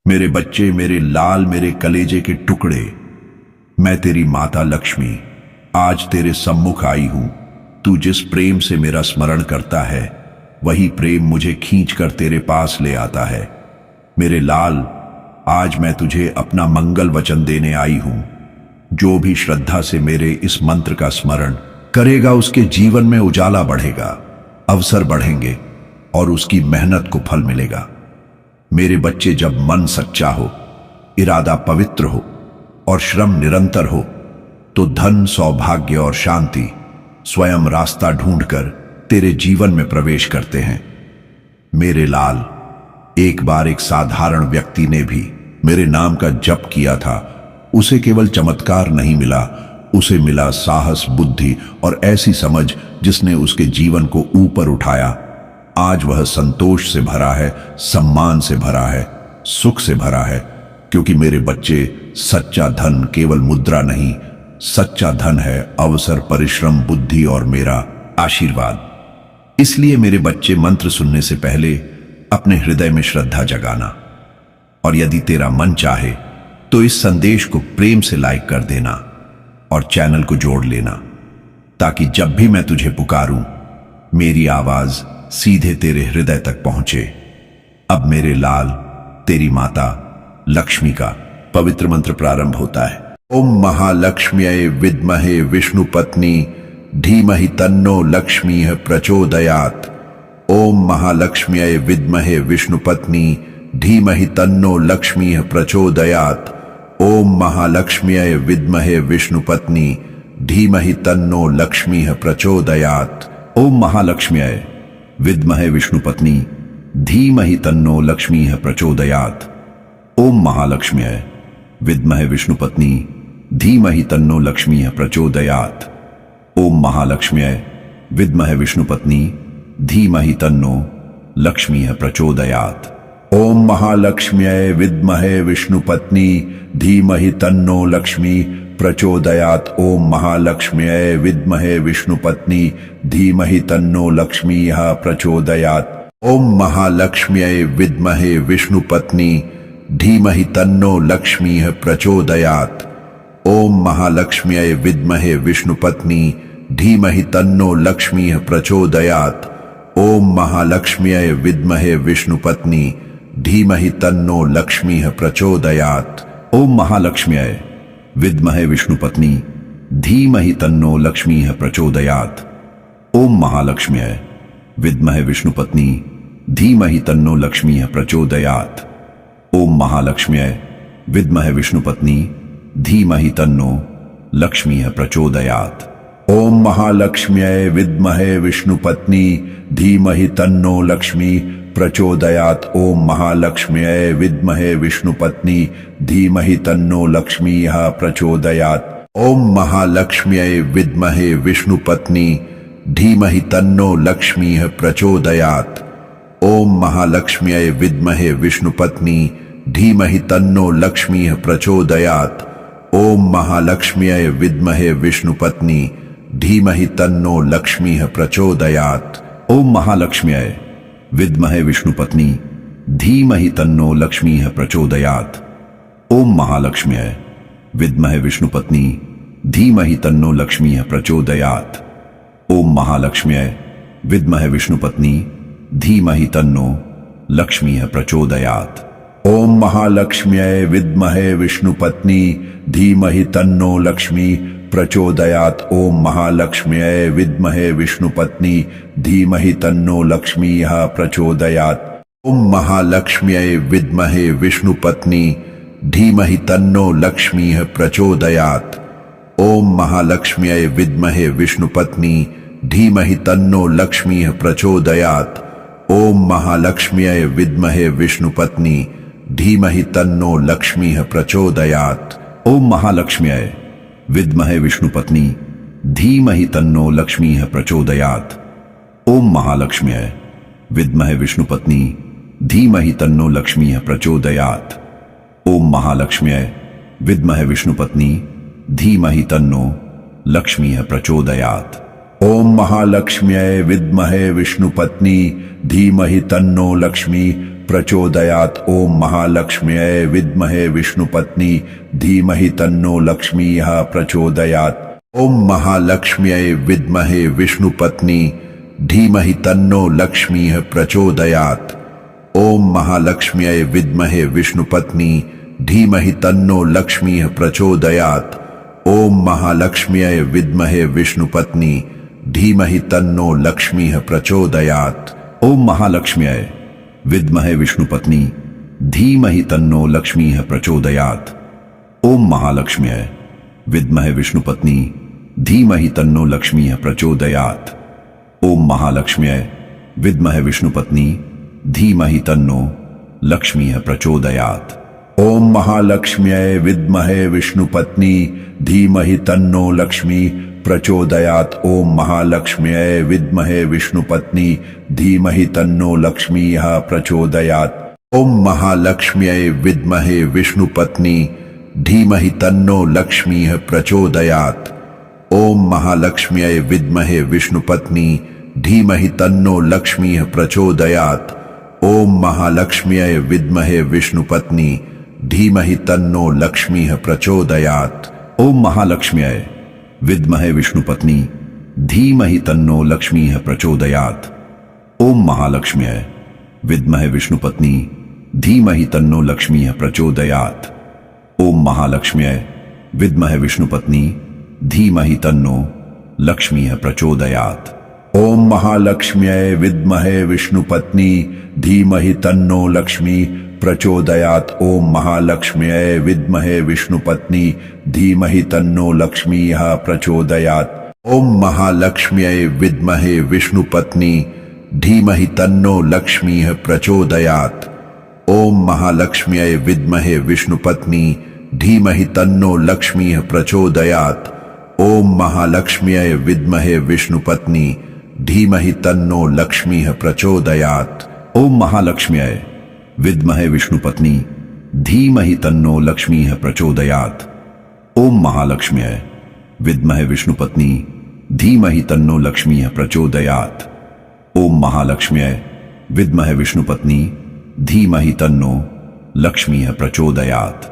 मेरे बच्चे, मेरे लाल, मेरे कलेजे के टुकड़े, मैं तेरी माता लक्ष्मी आज तेरे सम्मुख आई हूं। तू जिस प्रेम से मेरा स्मरण करता है वही प्रेम मुझे खींचकर तेरे पास ले आता है। मेरे लाल, आज मैं तुझे अपना मंगल वचन देने आई हूं। जो भी श्रद्धा से मेरे इस मंत्र का स्मरण करेगा उसके जीवन में उजाला बढ़ेगा, अवसर बढ़ेंगे और उसकी मेहनत को फल मिलेगा। मेरे बच्चे, जब मन सच्चा हो, इरादा पवित्र हो और श्रम निरंतर हो तो धन, सौभाग्य और शांति स्वयं रास्ता ढूंढकर तेरे जीवन में प्रवेश करते हैं। मेरे लाल, एक बार एक साधारण व्यक्ति ने भी मेरे नाम का जप किया था। उसे केवल चमत्कार नहीं मिला, उसे मिला साहस, बुद्धि और ऐसी समझ जिसने उसके जीवन को ऊपर उठाया। आज वह संतोष से भरा है, सम्मान से भरा है, सुख से भरा है, क्योंकि मेरे बच्चे, सच्चा धन केवल मुद्रा नहीं, सच्चा धन है अवसर, परिश्रम, बुद्धि और मेरा आशीर्वाद। इसलिए मेरे बच्चे, मंत्र सुनने से पहले अपने हृदय में श्रद्धा जगाना, और यदि तेरा मन चाहे तो इस संदेश को प्रेम से लाइक कर देना और चैनल को जोड़ लेना, ताकि जब भी मैं तुझे पुकारूं मेरी आवाज सीधे तेरे हृदय तक पहुंचे। अब मेरे लाल, तेरी माता लक्ष्मी का पवित्र मंत्र प्रारंभ होता है। ओम महालक्ष्म्यै विद्महे विष्णुपत्नी धीमहि तन्नो लक्ष्मीः प्रचोदयात्। ओम महालक्ष्म्यै विद्महे विष्णुपत्नी धीमहि तन्नो लक्ष्मीः प्रचोदयात्। ओम महालक्ष्म्यै विद्महे विष्णुपत्नी धीमहि तन्नो लक्ष्मीः प्रचोदयात्। ओम महालक्ष्म्यै विद्महे विष्णुपत्नी धीमहि तन्नो लक्ष्मीः प्रचोदयात्। ओम महालक्ष्म्यै विद्महे विष्णुपत्नी धीमहि तन्नो लक्ष्मीः प्रचोदयात्। ओम महालक्ष्म्यै विद्महे विष्णुपत्नी धीमहि तन्नो लक्ष्मीः प्रचोदयात्। ओम महालक्ष्म्यै विद्महे विष्णुपत्नी धीमहि तन्नो लक्ष्मी प्रचोदयात्। ओम महालक्ष्म्यै विद्महे विष्णुपत्नी धीमहि तन्नो लक्ष्मीः प्रचोदयात्। ओम महालक्ष्म्यै विद्महे विष्णुपत्नी धीमहि तन्नो लक्ष्मीः प्रचोदयात्। ओम महालक्ष्म्यै विद्महे विष्णुपत्नी धीमहि तन्नो लक्ष्मीः प्रचोदयात्। ओम महालक्ष्म्यै विद्महे विष्णुपत्नी धीमहि तन्नो लक्ष्मीः प्रचोदयात्। ओम महालक्ष्म्यै विद्महे विष्णुपत्नी धीमहि तन्नो लक्ष्मीः प्रचोदयात्। ओम महालक्ष्म्यै विद्महे विष्णुपत्नी धीमहि तन्नो लक्ष्मीः प्रचोदयात्। ओम महालक्ष्म्यै विद्महे विष्णुपत्नी धीमहि तन्नो लक्ष्मीः प्रचोदयात्। ओम महालक्ष्म्यै विद्महे विष्णुपत्नी धीमहि तन्नो लक्ष्मी प्रचोदयात्। ओम महालक्ष्म्यै विद्महे विष्णुपत्नी धीमहि तन्नो लक्ष्मीः प्रचोदयात्। ओम महालक्ष्म्यै विद्महे विष्णुपत्नी धीमहि तन्नो लक्ष्मीः प्रचोदयात्। ओम महालक्ष्म्यै विद्महे विष्णुपत्नी धीमहि तन्नो लक्ष्मीः प्रचोदयात्। ओम महालक्ष्म्यै विद्महे विष्णुपत्नी धीमहि तन्नो लक्ष्मीः प्रचोदयात्। ओम महालक्ष्म्यै विद्महे विष्णुपत्नी धीमहि तन्नो लक्ष्मीः प्रचोदयात्। ओम महालक्ष्म्यै विद्महे विष्णुपत्नी धीमहि तन्नो लक्ष्मीः प्रचोदयात्। ओम महालक्ष्म्यै विद्महे विष्णुपत्नी धीमहि तन्नो लक्ष्मीः प्रचोदयात्। ओम महालक्ष्म्यै विद्महे विष्णुपत्नी धीमहि तन्नो लक्ष्मी प्रचोदयात्। ओम महालक्ष्म्यै विद्महे विष्णुपत्नी धीमहि तन्नो लक्ष्मीः प्रचोदयात्। ओम महालक्ष्म्यै विद्महे विष्णुपत्नी धीमहि तन्नो लक्ष्मीः प्रचोदयात्। ओम महालक्ष्म्यै विद्महे विष्णुपत्नी धीमहि तन्नो लक्ष्मीः प्रचोदयात्। ओम महालक्ष्म्यै विद्महे विष्णुपत्नी धीमहि तन्नो लक्ष्मीः प्रचोदयात्। ओम महालक्ष्म्यै विद्महे विष्णुपत्नी धीमहि तन्नो लक्ष्मीः प्रचोदयात्। ओम महालक्ष्म्यै विद्महे विष्णुपत्नी धीमहि तन्नो लक्ष्मीः प्रचोदयात्। ओम महालक्ष्म्यै विद्महे विष्णुपत्नी धीमहि तन्नो लक्ष्मीः प्रचोदयात्। ओम महालक्ष्म्यै विद्महे विष्णुपत्नी धीमहि तन्नो लक्ष्मी प्रचोदयात्। ओम महालक्ष्म्यै विद्महे विष्णुपत्नी धीमहि तन्नो लक्ष्मीः प्रचोदयात्। ओम महालक्ष्म्यै विद्महे विष्णुपत्नी धीमहि तन्नो लक्ष्मीः प्रचोदयात्। ओम महालक्ष्म्यै विद्महे विष्णुपत्नी धीमहि तन्नो लक्ष्मीः प्रचोदयात्। ओम महालक्ष्म्यै विद्महे विष्णुपत्नी धीमहि तन्नो लक्ष्मीः प्रचोदयात्। ओम महालक्ष्म्यै विद्महे विष्णुपत्नी धीमहि तन्नो लक्ष्मीः प्रचोदयात्। ओम महालक्ष्म्यै विद्महे विष्णुपत्नी धीमहि तन्नो लक्ष्मीः प्रचोदयात्। ओम महालक्ष्म्यै विद्महे विष्णुपत्नी धीमहि तन्नो लक्ष्मीः प्रचोदयात्। ओम महालक्ष्म्यै विद्महे विष्णुपत्नी धीमहि तन्नो लक्ष्मी प्रचोदयात्। ओम महालक्ष्म्यै विद्महे विष्णुपत्नी धीमहि तन्नो लक्ष्मीः प्रचोदयात्। ओम महालक्ष्म्यै विद्महे विष्णुपत्नी धीमहि तन्नो लक्ष्मीः प्रचोदयात्। ओम महालक्ष्म्यै विद्महे विष्णुपत्नी धीमहि तन्नो लक्ष्मीः प्रचोदयात्। ओम महालक्ष्म्यै विद्महे विष्णुपत्नी धीमहि तन्नो लक्ष्मीः प्रचोदयात्। ओम महालक्ष्म्यै विद्महे विष्णुपत्नी धीमहि तन्नो लक्ष्मीः प्रचोदयात्। ओम महालक्ष्म्यै विद्महे विष्णुपत्नी धीमहि तन्नो लक्ष्मीः प्रचोदयात्। ओम महालक्ष्म्यै विद्महे विष्णुपत्नी धीमहि तन्नो लक्ष्मीः प्रचोदयात्। ओम महालक्ष्म्यै विद्महे विष्णुपत्नी धीमहि तन्नो लक्ष्मी प्रचोदयात्। ओम महालक्ष्म्यै विद्महे विष्णुपत्नी धीमहि तन्नो लक्ष्मीः प्रचोदयात्। ओम महालक्ष्म्यै विद्महे विष्णुपत्नी धीमहि तन्नो लक्ष्मीः प्रचोदयात्। ओम महालक्ष्म्यै विद्महे विष्णुपत्नी धीमहि तन्नो लक्ष्मीः प्रचोदयात्। ओम महालक्ष्म्यै विद्महे विष्णुपत्नी धीमहि तन्नो लक्ष्मीः प्रचोदयात्। ओम महालक्ष्म्यै विद्महे विष्णुपत्नी धीमहि तन्नो लक्ष्मीः प्रचोदयात्। ओम महालक्ष्म्यै विद्महे विष्णुपत्नी धीमहि तन्नो लक्ष्मीः प्रचोदयात्। ओम महालक्ष्म्यै विद्महे विष्णुपत्नी धीमहि तन्नो लक्ष्मीः प्रचोदयात्।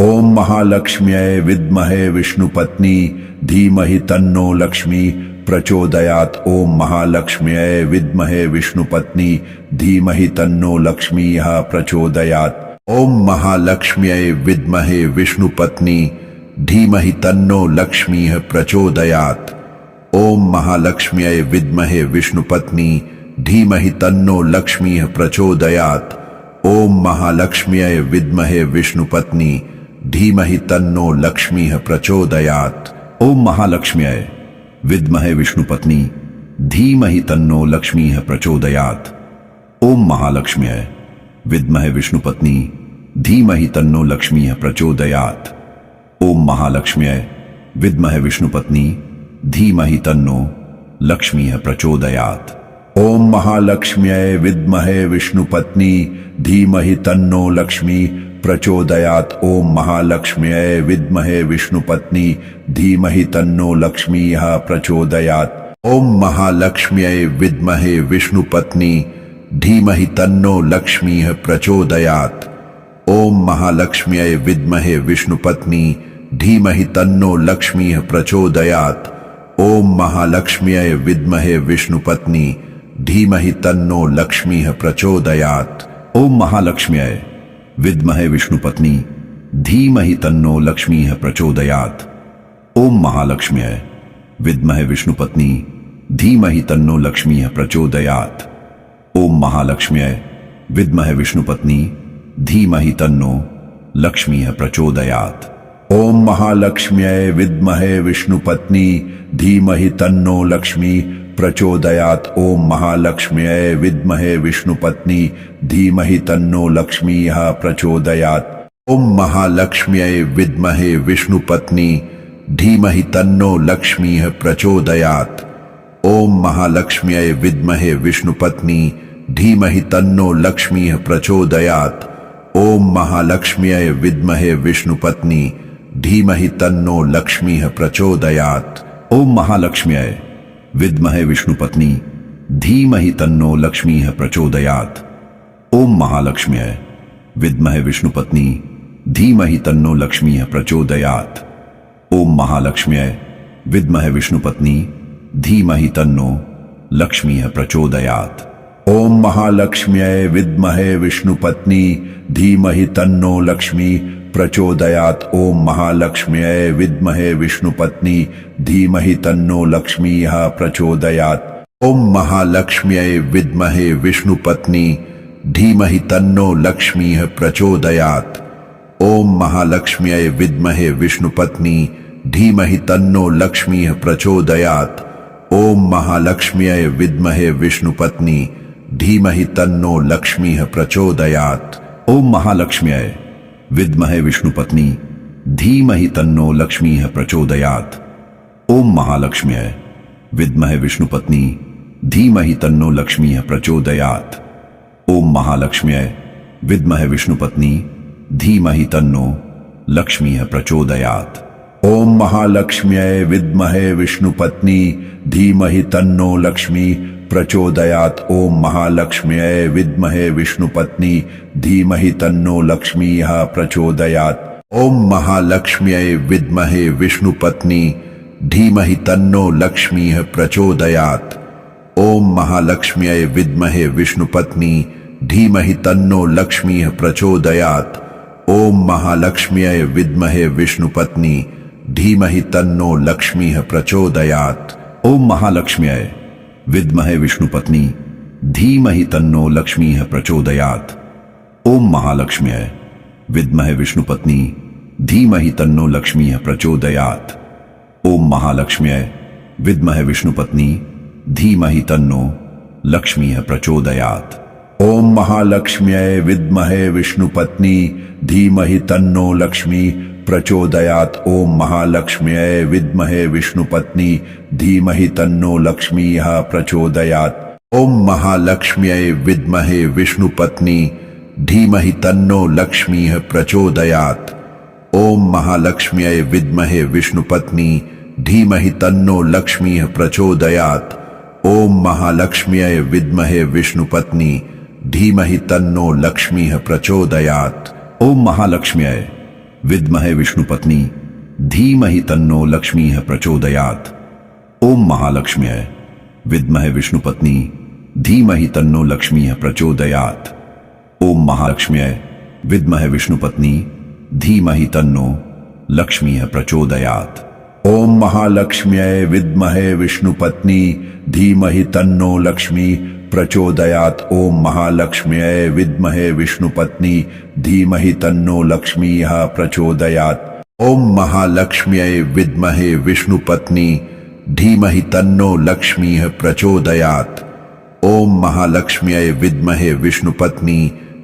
ओम महालक्ष्म्यै विद्महे विष्णुपत्नी धीमहि तन्नो लक्ष्मी प्रचोदयात्। ओम महालक्ष्म्यै विद्महे विष्णुपत्नी धीमहि तन्नो लक्ष्मीः प्रचोदयात्। ओम महालक्ष्म्यै विद्महे विष्णुपत्नी धीमहि तन्नो लक्ष्मीः प्रचोदयात्। ओम महालक्ष्म्यै विद्महे विष्णुपत्नी धीमहि तन्नो लक्ष्मीः प्रचोदयात्। ओम महालक्ष्म्यै विद्महे विष्णुपत्नी धीमहि तन्नो लक्ष्मीः प्रचोदयात्। ओम महालक्ष्म्यै विद्महे विष्णुपत्नी धीमहि तन्नो लक्ष्मीः प्रचोदयात्। ओम महालक्ष्म्यै विद्महे विष्णुपत्नी धीमहि तन्नो लक्ष्मीः प्रचोदयात्। ओम महालक्ष्म्यै विद्महे विष्णुपत्नी धीमहि तन्नो लक्ष्मीः प्रचोदयात्। ओम महालक्ष्म्यै विद्महे विष्णुपत्नी धीमहि तन्नो लक्ष्मी प्रचोदयात्। ओम महालक्ष्म्यै विद्महे विष्णुपत्नी धीमहि तन्नो लक्ष्मीः प्रचोदयात्। ओम महालक्ष्म्यै विद्महे विष्णुपत्नी धीमहि तन्नो लक्ष्मीः प्रचोदयात्। ओम महालक्ष्म्यै विद्महे विष्णुपत्नी धीमहि तन्नो लक्ष्मीः प्रचोदयात्। ओम महालक्ष्म्यै विद्महे विष्णुपत्नी धीमहि तन्नो लक्ष्मीः प्रचोदयात्। ओम महालक्ष्म्यै विद्महे विष्णुपत्नी धीमहि तन्नो लक्ष्मीः प्रचोदयात्। ओम महालक्ष्म्यै विद्महे विष्णुपत्नी धीमहि तन्नो लक्ष्मीः प्रचोदयात्। ओम महालक्ष्म्यै विद्महे विष्णुपत्नी धीमहि तन्नो लक्ष्मीः प्रचोदयात्। ओम महालक्ष्म्यै विद्महे विष्णुपत्नी धीमहि तन्नो लक्ष्मी प्रचोदयात्। ओम महालक्ष्म्यै विद्महे विष्णुपत्नी धीमहि तन्नो लक्ष्मीः प्रचोदयात्। ओम महालक्ष्म्यै विद्महे विष्णुपत्नी धीमहि तन्नो लक्ष्मीः प्रचोदयात्। ओम महालक्ष्म्यै विद्महे विष्णुपत्नी धीमहि तन्नो लक्ष्मीः प्रचोदयात्। ओम महालक्ष्म्यै विद्महे विष्णुपत्नी धीमहि तन्नो लक्ष्मीः प्रचोदयात्। ओम महालक्ष्म्यै विद्महे विष्णुपत्नी धीमहि तन्नो लक्ष्मीः प्रचोदयात्। ओम महालक्ष्म्यै विद्महे विष्णुपत्नी धीमहि तन्नो लक्ष्मीः प्रचोदयात्। ओम महालक्ष्म्यै विद्महे विष्णुपत्नी धीमहि तन्नो लक्ष्मीः प्रचोदयात्। ओम महालक्ष्म्यै विद्महे विष्णुपत्नी धीमहि तन्नो लक्ष्मी प्रचोदयात्। ओम महालक्ष्म्यै विद्महे विष्णुपत्नी धीमहि तन्नो लक्ष्मीः प्रचोदयात्। ओम महालक्ष्म्यै विद्महे विष्णुपत्नी धीमहि तन्नो लक्ष्मीः प्रचोदयात्। ओम महालक्ष्म्यै विद्महे विष्णुपत्नी धीमहि तन्नो लक्ष्मीः प्रचोदयात्। ओम महालक्ष्म्यै विद्महे विष्णुपत्नी धीमहि तन्नो लक्ष्मीः प्रचोदयात्। ओम महालक्ष्म्यै विद्महे विष्णुपत्नी धीमहि तन्नो लक्ष्मीः प्रचोदयात्। ओम महालक्ष्म्यै विद्महे विष्णुपत्नी धीमहि तन्नो लक्ष्मीः प्रचोदयात्। ओम महालक्ष्म्यै विद्महे विष्णुपत्नी धीमहि तन्नो लक्ष्मीः प्रचोदयात्। ओम महालक्ष्म्यै विद्महे विष्णुपत्नी धीमहि तन्नो लक्ष्मी प्रचोदयात्। ओम महालक्ष्म्यै विद्महे विष्णुपत्नी धीमहि तन्नो लक्ष्मीः प्रचोदयात्। ओम महालक्ष्म्यै विद्महे विष्णुपत्नी धीमहि तन्नो लक्ष्मीः प्रचोदयात्। ओम महालक्ष्म्यै विद्महे विष्णुपत्नी धीमहि तन्नो लक्ष्मीः प्रचोदयात्। ओम महालक्ष्म्यै विद्महे विष्णुपत्नी धीमहि तन्नो लक्ष्मीः प्रचोदयात्। ओम महालक्ष्म्यै विद्महे विष्णुपत्नी धीमहि तन्नो लक्ष्मीः प्रचोदयात्। ओम महालक्ष्म्यै विद्महे विष्णुपत्नी धीमहि तन्नो लक्ष्मीः प्रचोदयात्। ओम महालक्ष्म्यै विद्महे विष्णुपत्नी धीमहि तन्नो लक्ष्मीः प्रचोदयात्। ओम महालक्ष्म्यै विद्महे विष्णुपत्नी धीमहि तन्नो लक्ष्मी प्रचोदयात्। ओम महालक्ष्म्यै विद्महे विष्णुपत्नी धीमहि तन्नो लक्ष्मीः प्रचोदयात्। ओम महालक्ष्म्यै विद्महे विष्णुपत्नी धीमहि तन्नो लक्ष्मीः प्रचोदयात्। ओम महालक्ष्म्यै विद्महे विष्णुपत्नी धीमहि तन्नो लक्ष्मीः प्रचोदयात्। ओम महालक्ष्म्यै विद्महे विष्णुपत्नी धीमहि तन्नो लक्ष्मीः प्रचोदयात्। ओम महालक्ष्म्यै विद्महे विष्णुपत्नी धीमहि तन्नो लक्ष्मीः प्रचोदयात्। ओम महालक्ष्म्यै विद्महे विष्णुपत्नी धीमहि तन्नो लक्ष्मीः प्रचोदयात्। ओम महालक्ष्म्यै विद्महे विष्णुपत्नी धीमहि तन्नो लक्ष्मीः प्रचोदयात्। ओम महालक्ष्म्यै विद्महे विष्णुपत्नी धीमहि तन्नो लक्ष्मी प्रचोदयात्। ओम महालक्ष्म्यै विद्महे विष्णुपत्नी धीमहि तन्नो लक्ष्मीः प्रचोदयात्। ओम महालक्ष्म्यै विद्महे विष्णुपत्नी धीमहि तन्नो लक्ष्मीः प्रचोदयात्। ओम महालक्ष्म्यै विद्महे विष्णुपत्नी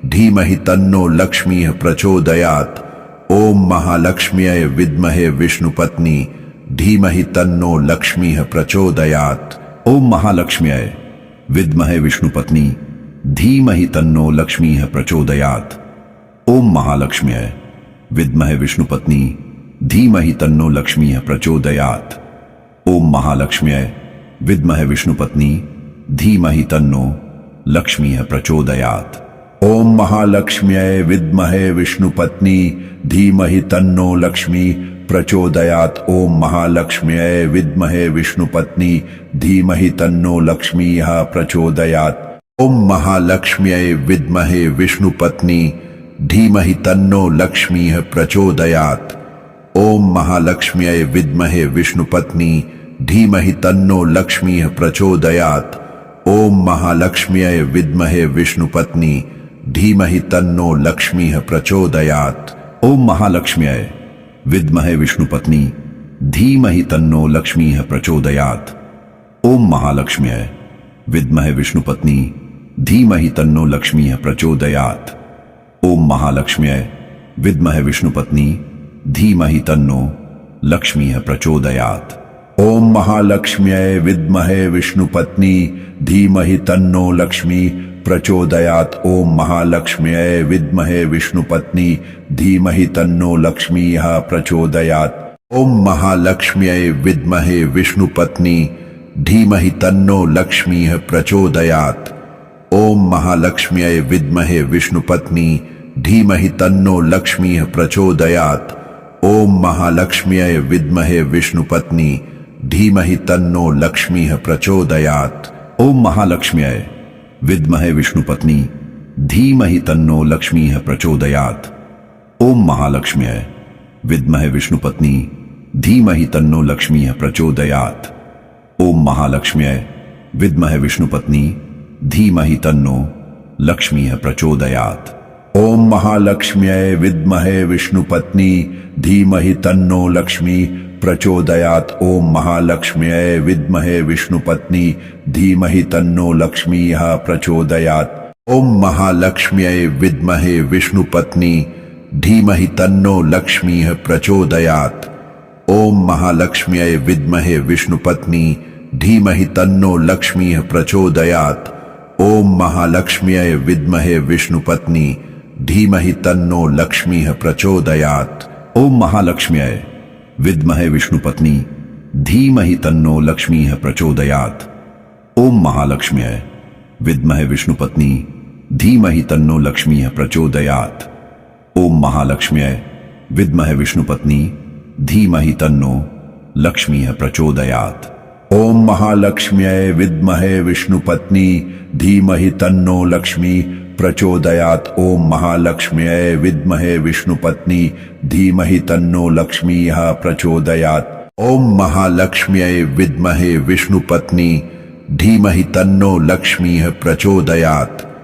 धीमहि तन्नो लक्ष्मीः प्रचोदयात्। ओम महालक्ष्म्यै विद्महे विष्णुपत्नी धीमहि तन्नो लक्ष्मीः प्रचोदयात्। ओम महालक्ष्म्यै विद्महे विष्णुपत्नी धीमहि तन्नो लक्ष्मीः प्रचोदयात्। ओम महालक्ष्म्यै विद्महे विष्णुपत्नी धीमहि तन्नो लक्ष्मीः प्रचोदयात्। ओम महालक्ष्म्यै विद्महे विष्णुपत्नी धीमहि तन्नो लक्ष्मीः प्रचोदयात्। ओम महालक्ष्म्यै विद्महे विष्णुपत्नी धीमहि तन्नो लक्ष्मी प्रचोदयात्। ओम महालक्ष्म्यै विद्महे विष्णुपत्नी धीमहि तन्नो लक्ष्मीः प्रचोदयात्। ओम महालक्ष्म्यै विद्महे विष्णुपत्नी धीमहि तन्नो लक्ष्मीः प्रचोदयात्। ओम महालक्ष्म्यै विद्महे विष्णुपत्नी धीमहि तन्नो लक्ष्मीः प्रचोदयात्। ओम महालक्ष्म्यै विद्महे विष्णुपत्नी धीमहि तन्नो लक्ष्मीः प्रचोदयात्। ओम महालक्ष्म्यै विद्महे विष्णुपत्नी धीमहि तन्नो लक्ष्मीः प्रचोदयात्। ओम महालक्ष्म्यै विद्महे विष्णुपत्नी धीमहि तन्नो लक्ष्मीः प्रचोदयात्। ओम महालक्ष्म्यै विद्महे विष्णुपत्नी धीमहि तन्नो लक्ष्मीः प्रचोदयात्। ओम महालक्ष्म्यै विद्महे विष्णुपत्नी धीमहि तन्नो लक्ष्मी प्रचोदयात्। ओम महालक्ष्म्यै विद्महे विष्णुपत्नी धीमहि तन्नो लक्ष्मीः प्रचोदयात्। ओम महालक्ष्म्यै विद्महे विष्णुपत्नी धीमहि तन्नो लक्ष्मीः प्रचोदयात्। ओम महालक्ष्म्यै विद्महे विष्णुपत्नी धीमहि तन्नो लक्ष्मीः प्रचोदयात्। ओम महालक्ष्म्यै विद्महे विष्णुपत्नी धीमहि तन्नो लक्ष्मीः प्रचोदयात्। ओम महालक्ष्म्यै विद्महे विष्णुपत्नी धीमहि तन्नो लक्ष्मीः प्रचोदयात्। ओम महालक्ष्म्यै विद्महे विष्णुपत्नी धीमहि तन्नो लक्ष्मीः प्रचोदयात्। ओम महालक्ष्म्यै विद्महे विष्णुपत्नी धीमहि तन्नो लक्ष्मीः प्रचोदयात्। ओम महालक्ष्म्यै विद्महे विष्णुपत्नी धीमहि तन्नो लक्ष्मी प्रचोदयात्। ओम महालक्ष्म्यै विद्महे विष्णुपत्नी धीमहि तन्नो लक्ष्मीः प्रचोदयात्। ओम महालक्ष्म्यै विद्महे विष्णुपत्नी धीमहि तन्नो लक्ष्मीः प्रचोदयात्। ओम महालक्ष्म्यै विद्महे विष्णुपत्नी धीमहि तन्नो लक्ष्मीः प्रचोदयात्। ओम महालक्ष्म्यै विद्महे विष्णुपत्नी धीमहि तन्नो लक्ष्मीः प्रचोदयात्। ओम महालक्ष्म्यै विद्महे विष्णुपत्नी धीमहि तन्नो लक्ष्मीः प्रचोदयात्। ओम महालक्ष्म्यै विद्महे विष्णुपत्नी धीमहि तन्नो लक्ष्मीः प्रचोदयात्। ओम महालक्ष्म्यै विद्महे विष्णुपत्नी धीमहि तन्नो लक्ष्मीः प्रचोदयात्। ओम महालक्ष्म्यै विद्महे विष्णुपत्नी धीमहि तन्नो लक्ष्मी प्रचोदयात्। ओम महालक्ष्म्यै विद्महे विष्णुपत्नी धीमहि तन्नो लक्ष्मीः प्रचोदयात्। ओम महालक्ष्म्यै विद्महे विष्णुपत्नी धीमहि तन्नो लक्ष्मीः प्रचोदयात्।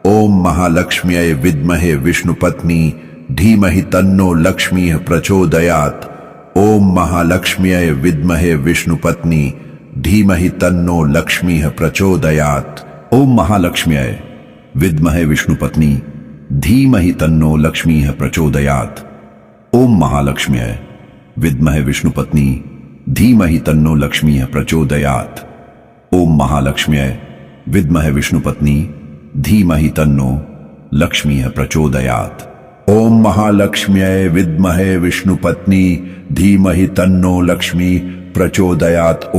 ओम महालक्ष्म्यै विद्महे विष्णुपत्नी धीमहि तन्नो लक्ष्मीः प्रचोदयात्। ओम महालक्ष्म्यै विद्महे विष्णुपत्नी धीमहि तन्नो लक्ष्मीः प्रचोदयात्। ओम महालक्ष्म्यै विद्महे विष्णुपत्नी धीमहि तन्नो लक्ष्मीः प्रचोदयात्। ओम महालक्ष्म्यै विद्महे विष्णुपत्नी धीमहि तन्नो लक्ष्मीः प्रचोदयात्। ओम महालक्ष्म्यै विद्महे विष्णुपत्नी धीमहि तन्नो लक्ष्मीः प्रचोदयात्। ओम महालक्ष्म्यै विद्महे विष्णुपत्नी धीमहि तन्नो लक्ष्मी प्रचोदयात्।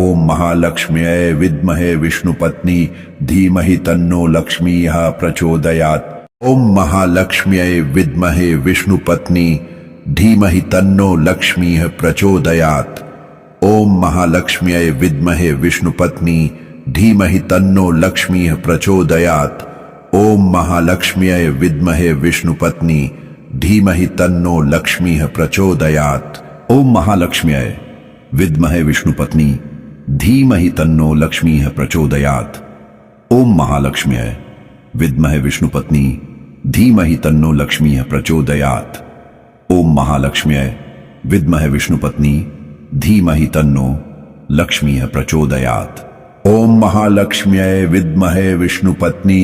ओम महालक्ष्म्यै विद्महे विष्णुपत्नी धीमहि तन्नो लक्ष्मीः प्रचोदयात्। ओम महालक्ष्म्यै विद्महे विष्णुपत्नी धीमहि तन्नो लक्ष्मीः प्रचोदयात्। ओम महालक्ष्म्यै विद्महे विष्णुपत्नी धीमहि तन्नो लक्ष्मीः प्रचोदयात्। ओम महालक्ष्म्यै विद्महे विष्णुपत्नी धीमहि तन्नो लक्ष्मीः प्रचोदयात्। ओम महालक्ष्म्यै विद्महे विष्णुपत्नी धीमहि तन्नो लक्ष्मीः प्रचोदयात्। ओम महालक्ष्म्यै विद्महे विष्णुपत्नी धीमहि तन्नो लक्ष्मीः प्रचोदयात्। ओम महालक्ष्म्यै विद्महे विष्णुपत्नी धीमहि तन्नो लक्ष्मीः प्रचोदयात्। ओम महालक्ष्म्यै विद्महे विष्णुपत्नी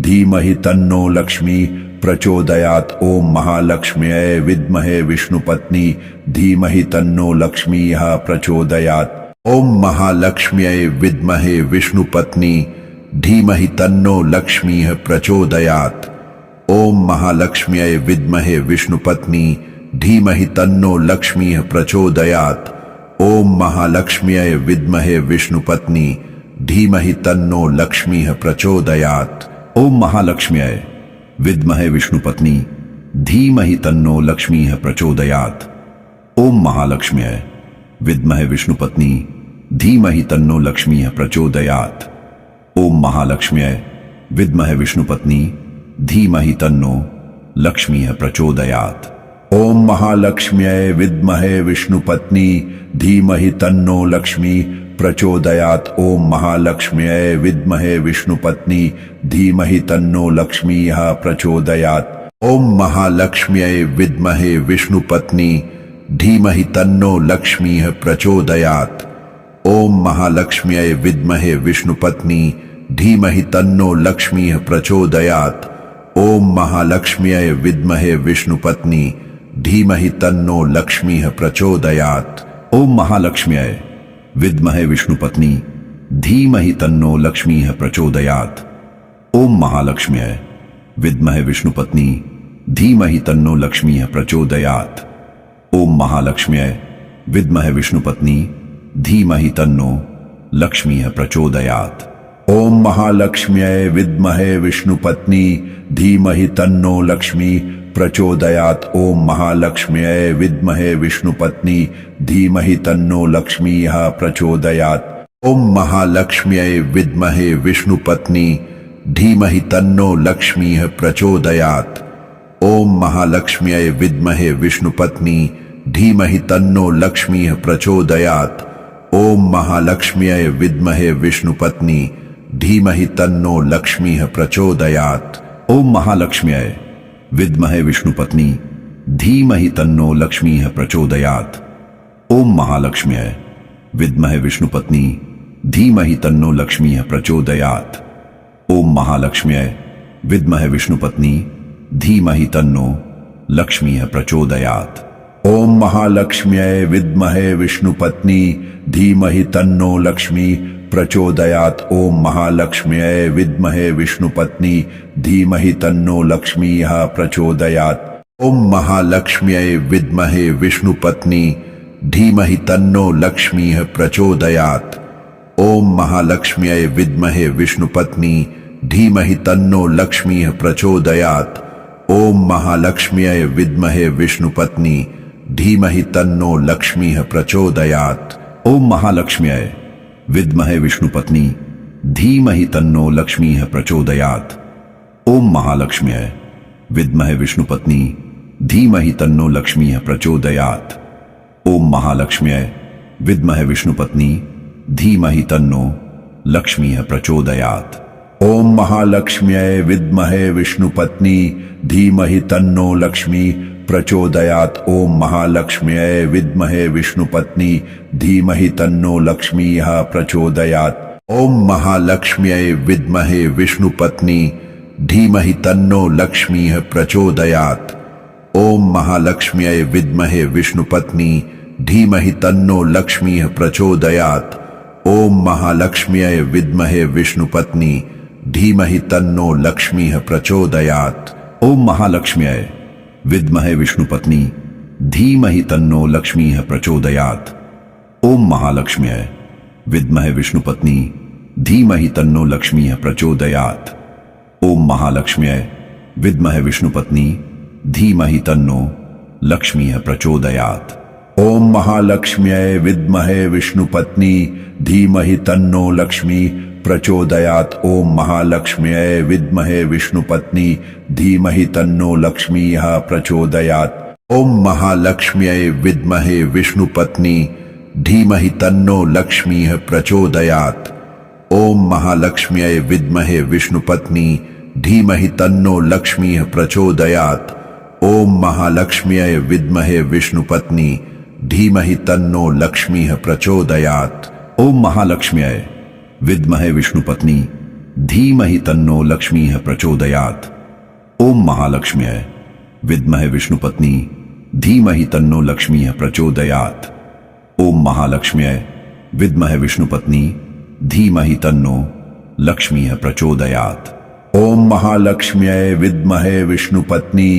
धीमहि तन्नो लक्ष्मी प्रचोदयात्। ओम महालक्ष्म्यै विद्महे विष्णुपत्नी धीमहि तन्नो लक्ष्मीः प्रचोदयात्। ओम महालक्ष्म्यै विद्महे विष्णुपत्नी धीमहि तन्नो लक्ष्मीः प्रचोदयात्। ओम महालक्ष्म्यै विद्महे विष्णुपत्नी धीमहि तन्नो लक्ष्मीः प्रचोदयात्। ओम महालक्ष्म्यै विद्महे विष्णुपत्नी धीमहि तन्नो लक्ष्मीः प्रचोदयात्। ओम महालक्ष्म्यै विद्महे विष्णुपत्नी धीमहि तन्नो लक्ष्मीः प्रचोदयात्। ओम महालक्ष्म्यै विद्महे विष्णुपत्नी धीमहि तन्नो लक्ष्मीः प्रचोदयात्। ओम महालक्ष्म्यै विद्महे विष्णुपत्नी धीमहि तन्नो लक्ष्मीः प्रचोदयात्। ओम महालक्ष्म्यै विद्महे विष्णुपत्नी धीमहि तन्नो लक्ष्मी प्रचोदयात्। ओम महालक्ष्म्यै विद्महे विष्णुपत्नी धीमहि तन्नो लक्ष्मीः प्रचोदयात्। ओम महालक्ष्म्यै विद्महे विष्णुपत्नी धीमहि तन्नो लक्ष्मीः प्रचोदयात्। ओम महालक्ष्म्यै विद्महे विष्णुपत्नी धीमहि तन्नो लक्ष्मीः प्रचोदयात्। ओम महालक्ष्म्यै विद्महे विष्णुपत्नी धीमहि तन्नो लक्ष्मीः प्रचोदयात्। ओम महालक्ष्म्यै विद्महे विष्णुपत्नी धीमहि तन्नो लक्ष्मीः प्रचोदयात्। ओम महालक्ष्म्यै विद्महे विष्णुपत्नी धीमहि तन्नो लक्ष्मीः प्रचोदयात्। ओम महालक्ष्म्यै विद्महे विष्णुपत्नी धीमहि तन्नो लक्ष्मीः प्रचोदयात्। ओम महालक्ष्म्यै विद्महे विष्णुपत्नी धीमहि तन्नो लक्ष्मी प्रचोदयात्। ओम महालक्ष्म्यै विद्महे विष्णुपत्नी धीमहि तन्नो लक्ष्मी प्रचोदयात्। ओम महालक्ष्म्यै विद्महे विष्णुपत्नी धीमहि तन्नो लक्ष्मी प्रचोदयात्। ओम महालक्ष्म्यै विद्महे विष्णुपत्नी धीमहि तन्नो लक्ष्मी प्रचोदयात्। ओम महालक्ष्म्यै विद्महे विष्णुपत्नी धीमहि तन्नो लक्ष्मी प्रचोदयात्। ओम महालक्ष्म्यै विद्महे विष्णुपत्नी धीमहि तन्नो लक्ष्मी प्रचोदयात्। ओम महालक्ष्म्यै विद्महे विष्णुपत्नी धीमहि तन्नो लक्ष्मी प्रचोदयात्। ओम महालक्ष्म्यै विद्महे विष्णुपत्नी धीमहि तन्नो लक्ष्मी प्रचोदयात्। ओम महालक्ष्म्यै विद्महे विष्णुपत्नी धीमहि तन्नो लक्ष्मी प्रचोदयात्। ओम महालक्ष्म्यै विद्महे विष्णुपत्नी धीमहि तन्नो लक्ष्मी प्रचोदयात्। ओम महालक्ष्म्यै विद्महे विष्णुपत्नी धीमहि तन्नो लक्ष्मी प्रचोदयात्। ओम महालक्ष्म्यै विद्महे विष्णुपत्नी धीमहि तन्नो लक्ष्मी प्रचोदयात्। ओम महालक्ष्म्यै विद्महे विष्णुपत्नी धीमहि तन्नो लक्ष्मी प्रचोदयात्। ओम महालक्ष्म्यै विद्महे विष्णुपत्नी धीमहि तन्नो लक्ष्मी प्रचोदयात्। ओम महालक्ष्म्यै विद्महे विष्णुपत्नी धीमहि तन्नो लक्ष्मी प्रचोदयात्। ओम महालक्ष्म्यै विद्महे विष्णुपत्नी धीमहि तन्नो लक्ष्मी प्रचोदयात्। ओम महालक्ष्म्यै विद्महे विष्णुपत्नी धीमहि तन्नो लक्ष्मी प्रचोदयात्। ओम महालक्ष्म्यै विद्महे विष्णुपत्नी धीमहि तन्नो लक्ष्मी प्रचोदयात्। ओम महालक्ष्म्यै विद्महे विष्णुपत्नी धीमहि तन्नो लक्ष्मी प्रचोदयात्। ओम महालक्ष्म्यै विद्महे विष्णुपत्नी धीमहि तन्नो लक्ष्मी प्रचोदयात्। ओम महालक्ष्म्यै विद्महे विष्णुपत्नी धीमहि तन्नो लक्ष्मी प्रचोदयात्। ओम महालक्ष्म्यै विद्महे विष्णुपत्नी धीमहि तन्नो लक्ष्मी प्रचोदयात्। ओम महालक्ष्म्यै विद्महे विष्णुपत्नी धीमहि तन्नो लक्ष्मी प्रचोदयात्। ओम महालक्ष्म्यै विद्महे विष्णुपत्नी धीमहि तन्नो लक्ष्मी प्रचोदयात्। ओम महालक्ष्म्यै विद्महे विष्णुपत्नी धीमहि तन्नो लक्ष्मी प्रचोदयात्। ओम महालक्ष्म्यै विद्महे विष्णुपत्नी धीमहि तन्नो लक्ष्मी प्रचोदयात्। ओम महालक्ष्म्यै विद्महे विष्णुपत्नी धीमहि तन्नो लक्ष्मी प्रचोदयात्। ओम महालक्ष्म्यै विद्महे विष्णुपत्नी धीमहि तन्नो लक्ष्मी प्रचोदयात्। ओम महालक्ष्म्यै विद्महे विष्णुपत्नी धीमहि तन्नो लक्ष्मी प्रचोदयात्। ओम महालक्ष्म्यै विद्महे विष्णुपत्नी धीमहि तन्नो लक्ष्मी प्रचोदयात्। ओम महालक्ष्म्यै विद्महे विष्णुपत्नी धीमहि तन्नो लक्ष्मी प्रचोदयात्। ओम महालक्ष्म्यै विद्महे विष्णुपत्नी धीमहि तन्नो लक्ष्मी प्रचोदयात्। ओम महालक्ष्म्यै विद्महे विष्णुपत्नी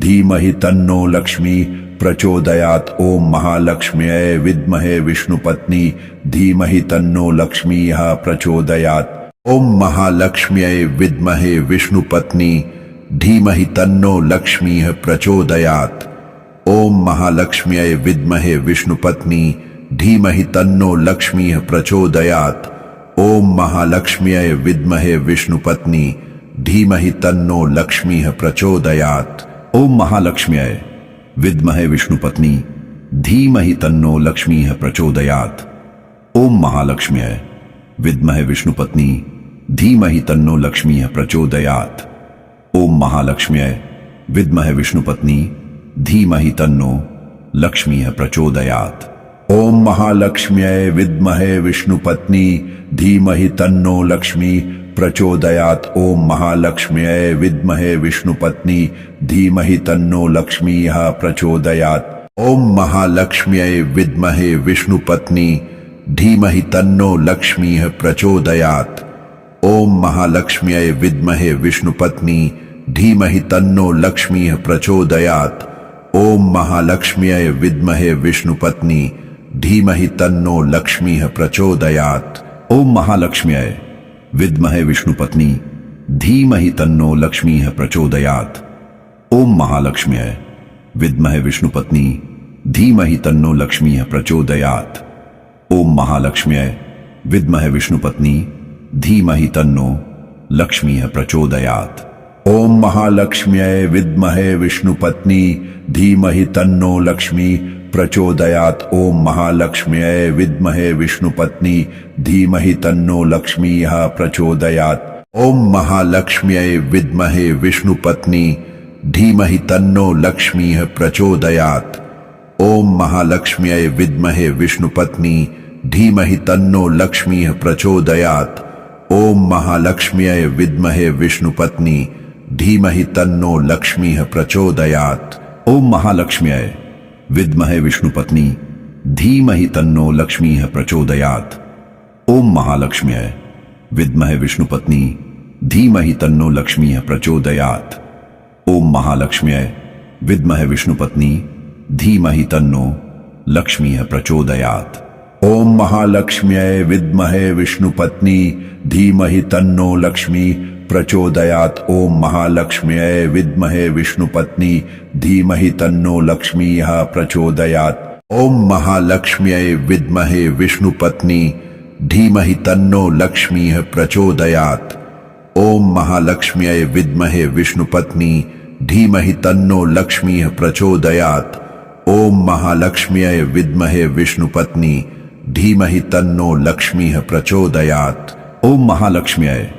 धीमहि तन्नो लक्ष्मी प्रचोदयात्। ओम महालक्ष्म्यै विद्महे विष्णुपत्नी धीमहि तन्नो लक्ष्मी प्रचोदयात्। ओम महालक्ष्म्यै विद्महे विष्णुपत्नी धीमहि तन्नो लक्ष्मी प्रचोदयात्। ओम महालक्ष्म्यै विद्महे विष्णुपत्नी धीमहि तन्नो लक्ष्मी प्रचोदयात्। ओम महालक्ष्म्यै विद्महे विष्णुपत्नी धीमहि तन्नो लक्ष्मी प्रचोदयात्। ओम महालक्ष्म्यै विद्महे विष्णुपत्नी धीमहि तन्नो लक्ष्मी प्रचोदयात्। ओम महालक्ष्म्यै विद्महे विष्णुपत्नी धीमहि तन्नो लक्ष्मी प्रचोदयात्। ओम महालक्ष्म्यै विद्महे विष्णुपत्नी धीमहि तन्नो लक्ष्मी प्रचोदयात्। ओम महालक्ष्म्यै विद्महे विष्णुपत्नी धीमहि तन्नो लक्ष्मी प्रचोदयात्। ओम महालक्ष्म्यै विद्महे विष्णुपत्नी धीमहि तन्नो लक्ष्मी प्रचोदयात्। ओम महालक्ष्म्यै विद्महे विष्णुपत्नी धीमहि तन्नो लक्ष्मी प्रचोदयात्। ओम महालक्ष्म्यै विद्महे विष्णुपत्नी धीमहि तन्नो लक्ष्मी प्रचोदयात्। ओम महालक्ष्म्यै विद्महे विष्णुपत्नी धीमहि तन्नो लक्ष्मी प्रचोदयात्। ओम महालक्ष्म्यै विद्महे विष्णुपत्नी धीमहि तन्नो लक्ष्मीः प्रचोदयात्। ओम महालक्ष्म्यै विद्महे विष्णुपत्नी धीमहि तन्नो लक्ष्मीः प्रचोदयात्। ओम महालक्ष्म्यै विद्महे विष्णुपत्नी धीमहि तन्नो लक्ष्मीः प्रचोदयात्। ओम महालक्ष्म्यै विद्महे विष्णुपत्नी धीमहि तन्नो लक्ष्मी प्रचोदयात्। ओम महालक्ष्म्यै विद्महे विष्णुपत्नी धीमहि तन्नो लक्ष्मीः प्रचोदयात्। ओम महालक्ष्म्यै विद्महे विष्णुपत्नी धीमहि तन्नो लक्ष्मीः प्रचोदयात्। ओम महालक्ष्म्यै विद्महे विष्णुपत्नी धीमहि तन्नो लक्ष्मीः प्रचोदयात्। ओम महालक्ष्म्यै विद्महे विष्णुपत्नी धीमहि तन्नो लक्ष्मीः प्रचोदयात्। ओम महालक्ष्म्यै विद्महे विष्णुपत्नी धीमहि तन्नो लक्ष्मीः प्रचोदयात्। ओम महालक्ष्म्यै विद्महे विष्णुपत्नी धीमहि तन्नो लक्ष्मीः प्रचोदयात्। ओम महालक्ष्म्यै विद्महे विष्णुपत्नी धीमहि तन्नो लक्ष्मीः प्रचोदयात्। ओम महालक्ष्म्यै विद्महे विष्णुपत्नी धीमहि तन्नो लक्ष्मी प्रचोदयात्। ओम महालक्ष्म्यै विद्महे विष्णुपत्नी धीमहि तन्नो लक्ष्मीः प्रचोदयात्। ओम महालक्ष्म्यै विद्महे विष्णुपत्नी धीमहि तन्नो लक्ष्मीः प्रचोदयात्। ओम महालक्ष्म्यै विद्महे विष्णुपत्नी धीमहि तन्नो लक्ष्मीः प्रचोदयात्। ओम महालक्ष्म्यै विद्महे विष्णुपत्नी धीमहि तन्नो लक्ष्मीः प्रचोदयात्। ओम महालक्ष्म्यै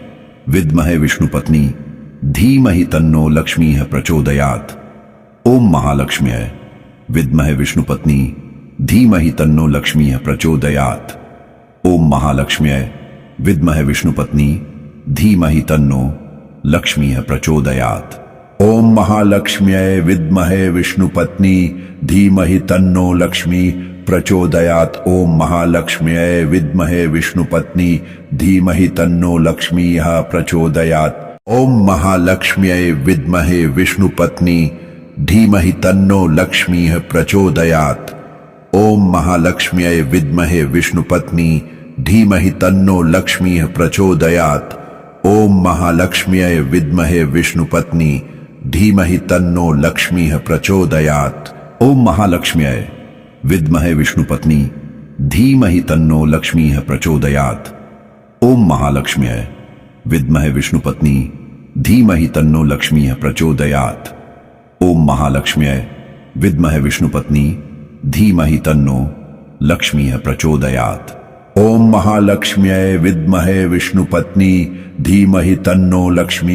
विद्महे विष्णुपत्नी धीमहि तन्नो लक्ष्मीः प्रचोदयात्। ओम महालक्ष्म्यै विद्महे विष्णुपत्नी धीमहि तन्नो लक्ष्मीः प्रचोदयात्। ओम महालक्ष्म्यै विद्महे विष्णुपत्नी धीमहि तन्नो लक्ष्मीः प्रचोदयात्। ओम महालक्ष्म्यै विद्महे विष्णुपत्नी धीमहि तन्नो लक्ष्मी प्रचोदयात्। ओम महालक्ष्म्यै विद्महे विष्णुपत्नी धीमहि तन्नो लक्ष्मीः प्रचोदयात्। ओम महालक्ष्म्यै विद्महे विष्णुपत्नी धीमहि तन्नो लक्ष्मीः प्रचोदयात्। ओम महालक्ष्म्यै विद्महे विष्णुपत्नी धीमहि तन्नो लक्ष्मीः प्रचोदयात्। ओम महालक्ष्म्यै विद्महे विष्णुपत्नी धीमहि तन्नो लक्ष्मीः प्रचोदयात्। ओम महालक्ष्म्यै विद्महे विष्णुपत्नी धीमहि तन्नो लक्ष्मीः प्रचोदयात्। ओम महालक्ष्म्यै विद्महे विष्णुपत्नी धीमहि तन्नो लक्ष्मीः प्रचोदयात्। ओम महालक्ष्म्यै विद्महे विष्णुपत्नी धीमहि तन्नो लक्ष्मीः प्रचोदयात्। ओम महालक्ष्म्यै विद्महे विष्णुपत्नी धीमहि तन्नो लक्ष्मी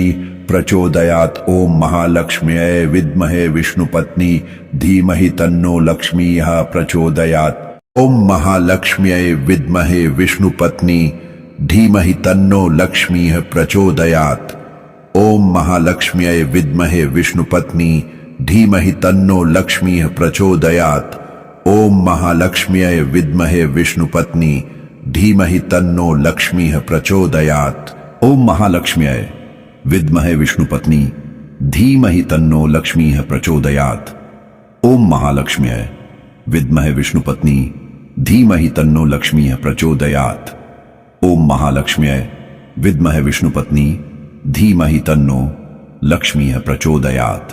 प्रचोदयात्। ओम महालक्ष्म्यै विद्महे विष्णुपत्नी धीमहि तन्नो लक्ष्मीः प्रचोदयात्। ओम महालक्ष्म्यै विद्महे विष्णुपत्नी धीमहि तन्नो लक्ष्मीः प्रचोदयात्। ओम महालक्ष्म्यै विद्महे विष्णुपत्नी धीमहि तन्नो लक्ष्मीः प्रचोदयात्। ओम महालक्ष्म्यै विद्महे विष्णुपत्नी धीमहि तन्नो लक्ष्मीः प्रचोदयात्। ओम महालक्ष्म्यै विद्महे विष्णुपत्नी धीमहि तन्नो लक्ष्मीः प्रचोदयात्। ओम महालक्ष्म्यै विद्महे विष्णुपत्नी धीमहि तन्नो लक्ष्मीः प्रचोदयात्। ओम महालक्ष्म्यै विद्महे विष्णुपत्नी धीमहि तन्नो लक्ष्मीः प्रचोदयात्।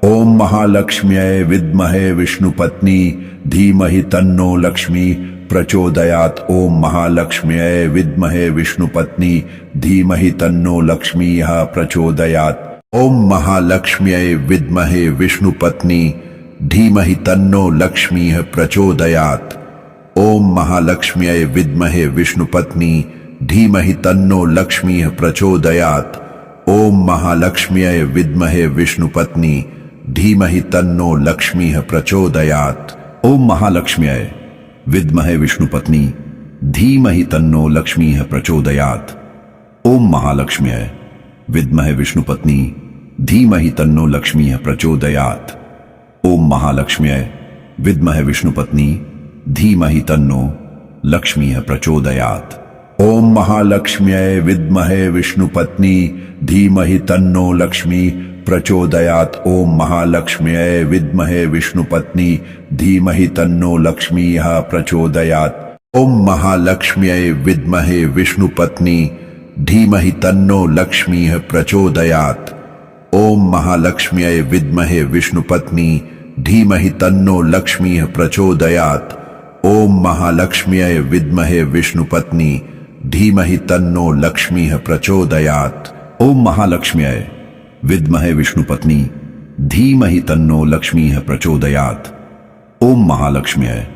ओम महालक्ष्म्यै विद्महे विष्णुपत्नी धीमहि तन्नो लक्ष्मी प्रचोदयात्। ओम महालक्ष्म्यै विद्महे विष्णुपत्नी धीमहि तन्नो लक्ष्मीः प्रचोदयात्। ओम महालक्ष्म्यै विद्महे विष्णुपत्नी धीमहि तन्नो लक्ष्मीः प्रचोदयात्। ओम महालक्ष्म्यै विद्महे विष्णुपत्नी धीमहि तन्नो लक्ष्मीः प्रचोदयात्। ओम महालक्ष्म्यै विद्महे विष्णुपत्नी धीमहि तन्नो लक्ष्मीः प्रचोदयात्। ओम महालक्ष्म्यै विद्महे विष्णुपत्नी धीमहि तन्नो लक्ष्मीः प्रचोदयात्। ओम महालक्ष्म्यै विद्महे विष्णुपत्नी धीमहि तन्नो लक्ष्मीः प्रचोदयात्। ओम महालक्ष्म्यै विद्महे विष्णुपत्नी धीमहि तन्नो लक्ष्मीः प्रचोदयात्। ओम महालक्ष्म्यै विद्महे विष्णुपत्नी धीमहि तन्नो लक्ष्मी प्रचोदयात्। ओम महालक्ष्म्यै विद्महे विष्णुपत्नी धीमहि तन्नो लक्ष्मीः प्रचोदयात्। ओम महालक्ष्म्यै विद्महे विष्णुपत्नी धीमहि तन्नो लक्ष्मीः प्रचोदयात्। ओम महालक्ष्म्यै विद्महे विष्णुपत्नी धीमहि तन्नो लक्ष्मीः प्रचोदयात्। ओम महालक्ष्म्यै विद्महे विष्णुपत्नी धीमहि तन्नो लक्ष्मीः प्रचोदयात्। ओम महालक्ष्म्यै विद्महे विष्णुपत्नी धीमहि तन्नो लक्ष्मीः प्रचोदयात्। ओम महालक्ष्म्यै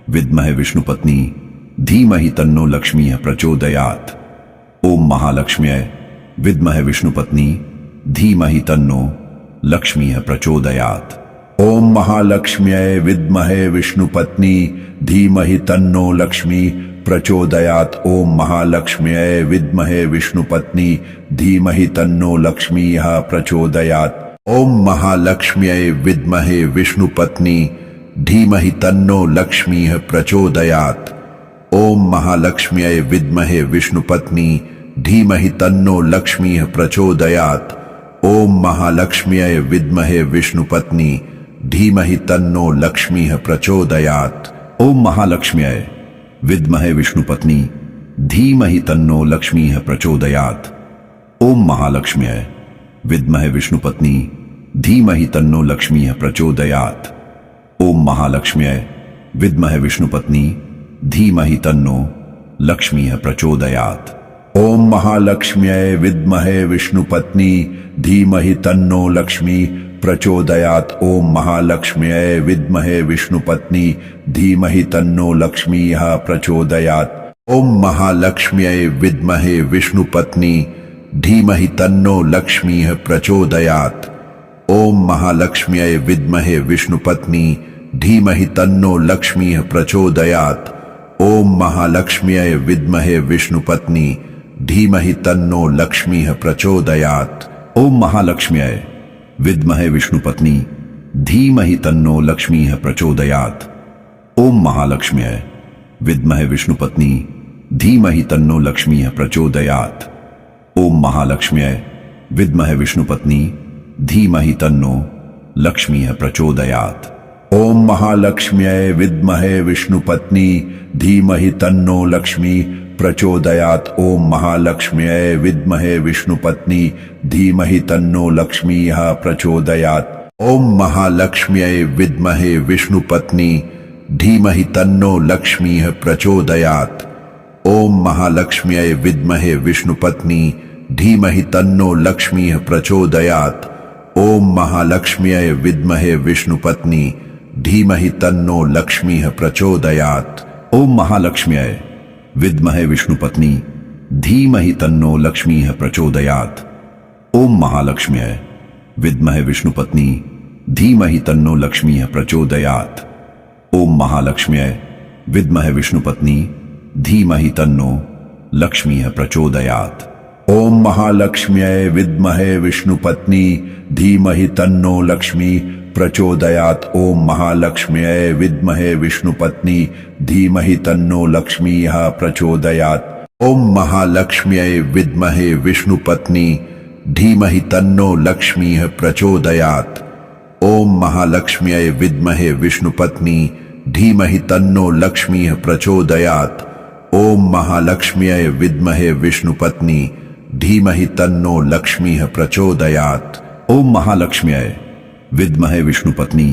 विद्महे विष्णुपत्नी धीमहि तन्नो लक्ष्मीः प्रचोदयात्। ओम महालक्ष्म्यै विद्महे विष्णुपत्नी धीमहि तन्नो लक्ष्मीः प्रचोदयात्। ओम महालक्ष्म्यै विद्महे विष्णुपत्नी धीमहि तन्नो लक्ष्मी प्रचोदयात्। ओम महालक्ष्म्यै विद्महे विष्णुपत्नी धीमहि तन्नो लक्ष्मीः प्रचोदयात्। ओम महालक्ष्म्यै विद्महे विष्णुपत्नी धीमहि तन्नो लक्ष्मीः प्रचोदयात्। ओम महालक्ष्म्यै विद्महे विष्णुपत्नी धीमहि तन्नो लक्ष्मीः प्रचोदयात्। ओम महालक्ष्म्यै विद्महे विष्णुपत्नी धीमहि तन्नो लक्ष्मीः प्रचोदयात्। ओम महालक्ष्म्यै विद्महे विष्णुपत्नी धीमहि तन्नो लक्ष्मीः प्रचोदयात्। ओम महालक्ष्म्यै विद्महे विष्णुपत्नी धीमहि तन्नो लक्ष्मीः प्रचोदयात्। ओम महालक्ष्म्यै विद्महे विष्णुपत्नी धीमहि तन्नो लक्ष्मीः प्रचोदयात्। ओम महालक्ष्म्यै विद्महे विष्णुपत्नी धीमहि तन्नो लक्ष्मी प्रचोदयात्। ओम महालक्ष्म्यै विद्महे विष्णुपत्नी धीमहि तन्नो लक्ष्मीः प्रचोदयात्। ओम महालक्ष्म्यै विद्महे विष्णुपत्नी धीमहि तन्नो लक्ष्मीः प्रचोदयात्। ओम महालक्ष्म्यै विद्महे विष्णुपत्नी धीमहि तन्नो लक्ष्मीः प्रचोदयात्। ओम महालक्ष्म्यै विद्महे विष्णुपत्नी धीमहि तन्नो लक्ष्मीः प्रचोदयात्। ओम महालक्ष्म्यै विद्महे विष्णुपत्नी धीमहि तन्नो लक्ष्मीः प्रचोदयात्। ओम महालक्ष्म्यै विद्महे विष्णुपत्नी धीमहि तन्नो लक्ष्मीः प्रचोदयात्। ओम महालक्ष्म्यै विद्महे विष्णुपत्नी धीमहि तन्नो लक्ष्मीः प्रचोदयात्। ओम महालक्ष्म्यै विद्महे विष्णुपत्नी धीमहि तन्नो लक्ष्मी प्रचोदयात्। ओम महालक्ष्म्यै विद्महे विष्णुपत्नी धीमहि तन्नो लक्ष्मीः प्रचोदयात्। ओम महालक्ष्म्यै विद्महे विष्णुपत्नी धीमहि तन्नो लक्ष्मीः प्रचोदयात्। ओम महालक्ष्म्यै विद्महे विष्णुपत्नी धीमहि तन्नो लक्ष्मीः प्रचोदयात्। ओम महालक्ष्म्यै विद्महे विष्णुपत्नी धीमहि तन्नो लक्ष्मीः प्रचोदयात्। ओम महालक्ष्म्यै विद्महे विष्णुपत्नी धीमहि तन्नो लक्ष्मीः प्रचोदयात्। ओम महालक्ष्म्यै विद्महे विष्णुपत्नी धीमहि तन्नो लक्ष्मीः प्रचोदयात्। ओम महालक्ष्म्यै विद्महे विष्णुपत्नी धीमहि तन्नो लक्ष्मीः प्रचोदयात्। ओम महालक्ष्म्यै विद्महे विष्णुपत्नी धीमहि तन्नो लक्ष्मी प्रचोदयात्। ओम महालक्ष्म्यै विद्महे विष्णुपत्नी धीमहि तन्नो लक्ष्मीः प्रचोदयात्। ओम महालक्ष्म्यै विद्महे विष्णुपत्नी धीमहि तन्नो लक्ष्मीः प्रचोदयात्। ओम महालक्ष्म्यै विद्महे विष्णुपत्नी धीमहि तन्नो लक्ष्मीः प्रचोदयात्। ओम महालक्ष्म्यै विद्महे विष्णुपत्नी धीमहि तन्नो लक्ष्मीः प्रचोदयात्। ओम महालक्ष्म्यै विद्महे विष्णुपत्नी धीमहि तन्नो लक्ष्मीः प्रचोदयात्। ओम महालक्ष्म्यै विद्महे विष्णुपत्नी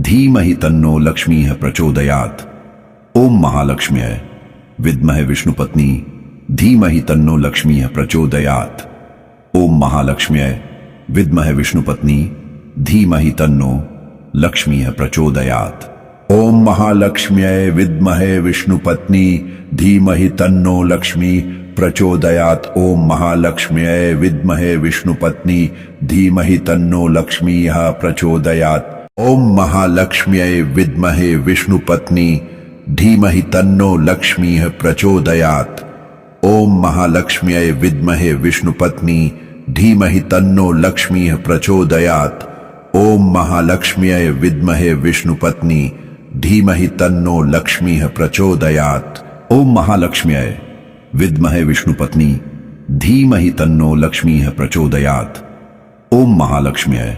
धीमहि तन्नो लक्ष्मीः प्रचोदयात्। ओम महालक्ष्म्यै विद्महे विष्णुपत्नी धीमहि तन्नो लक्ष्मीः प्रचोदयात्। ओम महालक्ष्म्यै विद्महे विष्णुपत्नी धीमहि तन्नो लक्ष्मी प्रचोदयात्। ओम महालक्ष्म्यै विद्महे विष्णुपत्नी धीमहि तन्नो लक्ष्मीः प्रचोदयात्। ओम महालक्ष्म्यै विद्महे विष्णुपत्नी धीमहि तन्नो लक्ष्मीः प्रचोदयात्। ओम महालक्ष्म्यै विद्महे विष्णुपत्नी धीमहि तन्नो लक्ष्मीः प्रचोदयात्। ओम महालक्ष्म्यै विद्महे विष्णुपत्नी धीमहि तन्नो लक्ष्मीः प्रचोदयात्। ओम महालक्ष्म्यै विद्महे विष्णुपत्नी धीमहि तन्नो लक्ष्मीः प्रचोदयात्। ओम महालक्ष्म्यै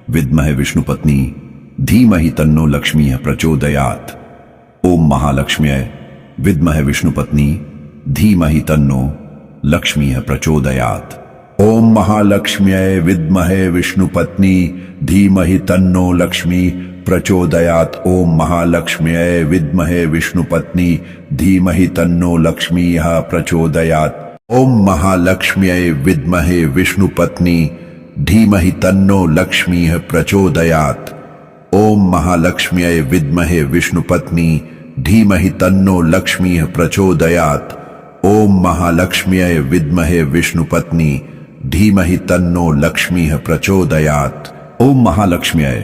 विद्महे विष्णुपत्नी धीमहि तन्नो लक्ष्मीः प्रचोदयात्। ओम महालक्ष्म्यै विद्महे विष्णुपत्नी धीमहि तन्नो लक्ष्मीः प्रचोदयात्। ओम महालक्ष्म्यै विद्महे विष्णुपत्नी धीमहि तन्नो लक्ष्मी प्रचोदयात्। ओम महालक्ष्म्यै विद्महे विष्णुपत्नी धीमहि तन्नो लक्ष्मीः प्रचोदयात्। ओम महालक्ष्म्यै विद्महे विष्णुपत्नी धीमहि तन्नो लक्ष्मीः प्रचोदयात्। ओम महालक्ष्म्यै विद्महे विष्णुपत्नी धीमहि तन्नो लक्ष्मीः प्रचोदयात्। ओम महालक्ष्म्यै विद्महे विष्णुपत्नी धीमहि तन्नो लक्ष्मीः प्रचोदयात्। ओम महालक्ष्म्यै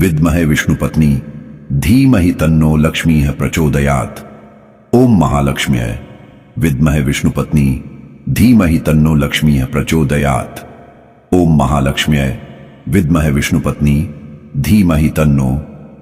विद्महे विष्णुपत्नी धीमहि तन्नो लक्ष्मीः प्रचोदयात्। ओम महालक्ष्म्यै विद्महे विष्णुपत्नी धीमहि तन्नो लक्ष्मीः प्रचोदयात्। ओम महालक्ष्म्यै विद्महे विष्णुपत्नी धीमहि तन्नो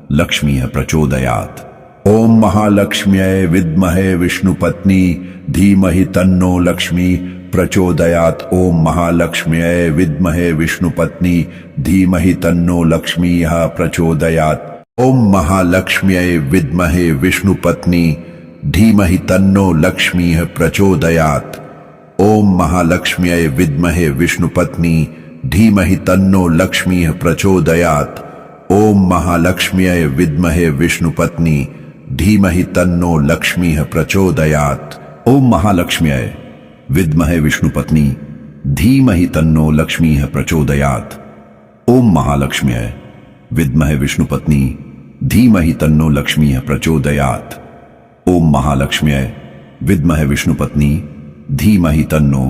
लक्ष्मीः प्रचोदयात्। ओम महालक्ष्म्यै विद्महे विष्णुपत्नी धीमहि तन्नो लक्ष्मी प्रचोदयात्। ओम महालक्ष्म्यै विद्महे विष्णुपत्नी धीमहि तन्नो लक्ष्मीः प्रचोदयात्। ओम महालक्ष्म्यै विद्महे विष्णुपत्नी धीमहि तन्नो लक्ष्मीः प्रचोदयात्। ओम महालक्ष्म्यै विद्महे विष्णुपत्नी धीमहि तन्नो लक्ष्मीः प्रचोदयात्। ओम महालक्ष्म्यै विद्महे विष्णुपत्नी धीमहि तन्नो लक्ष्मीः प्रचोदयात्। ओम महालक्ष्म्यै विद्महे विष्णुपत्नी धीमहि तन्नो लक्ष्मीः प्रचोदयात्। ओम महालक्ष्म्यै विद्महे विष्णुपत्नी धीमहि तन्नो लक्ष्मीः प्रचोदयात्। ओम महालक्ष्म्यै विद्महे विष्णुपत्नी धीमहि तन्नो लक्ष्मीः प्रचोदयात्। ओम महालक्ष्म्यै विद्महे विष्णुपत्नी धीमहि तन्नो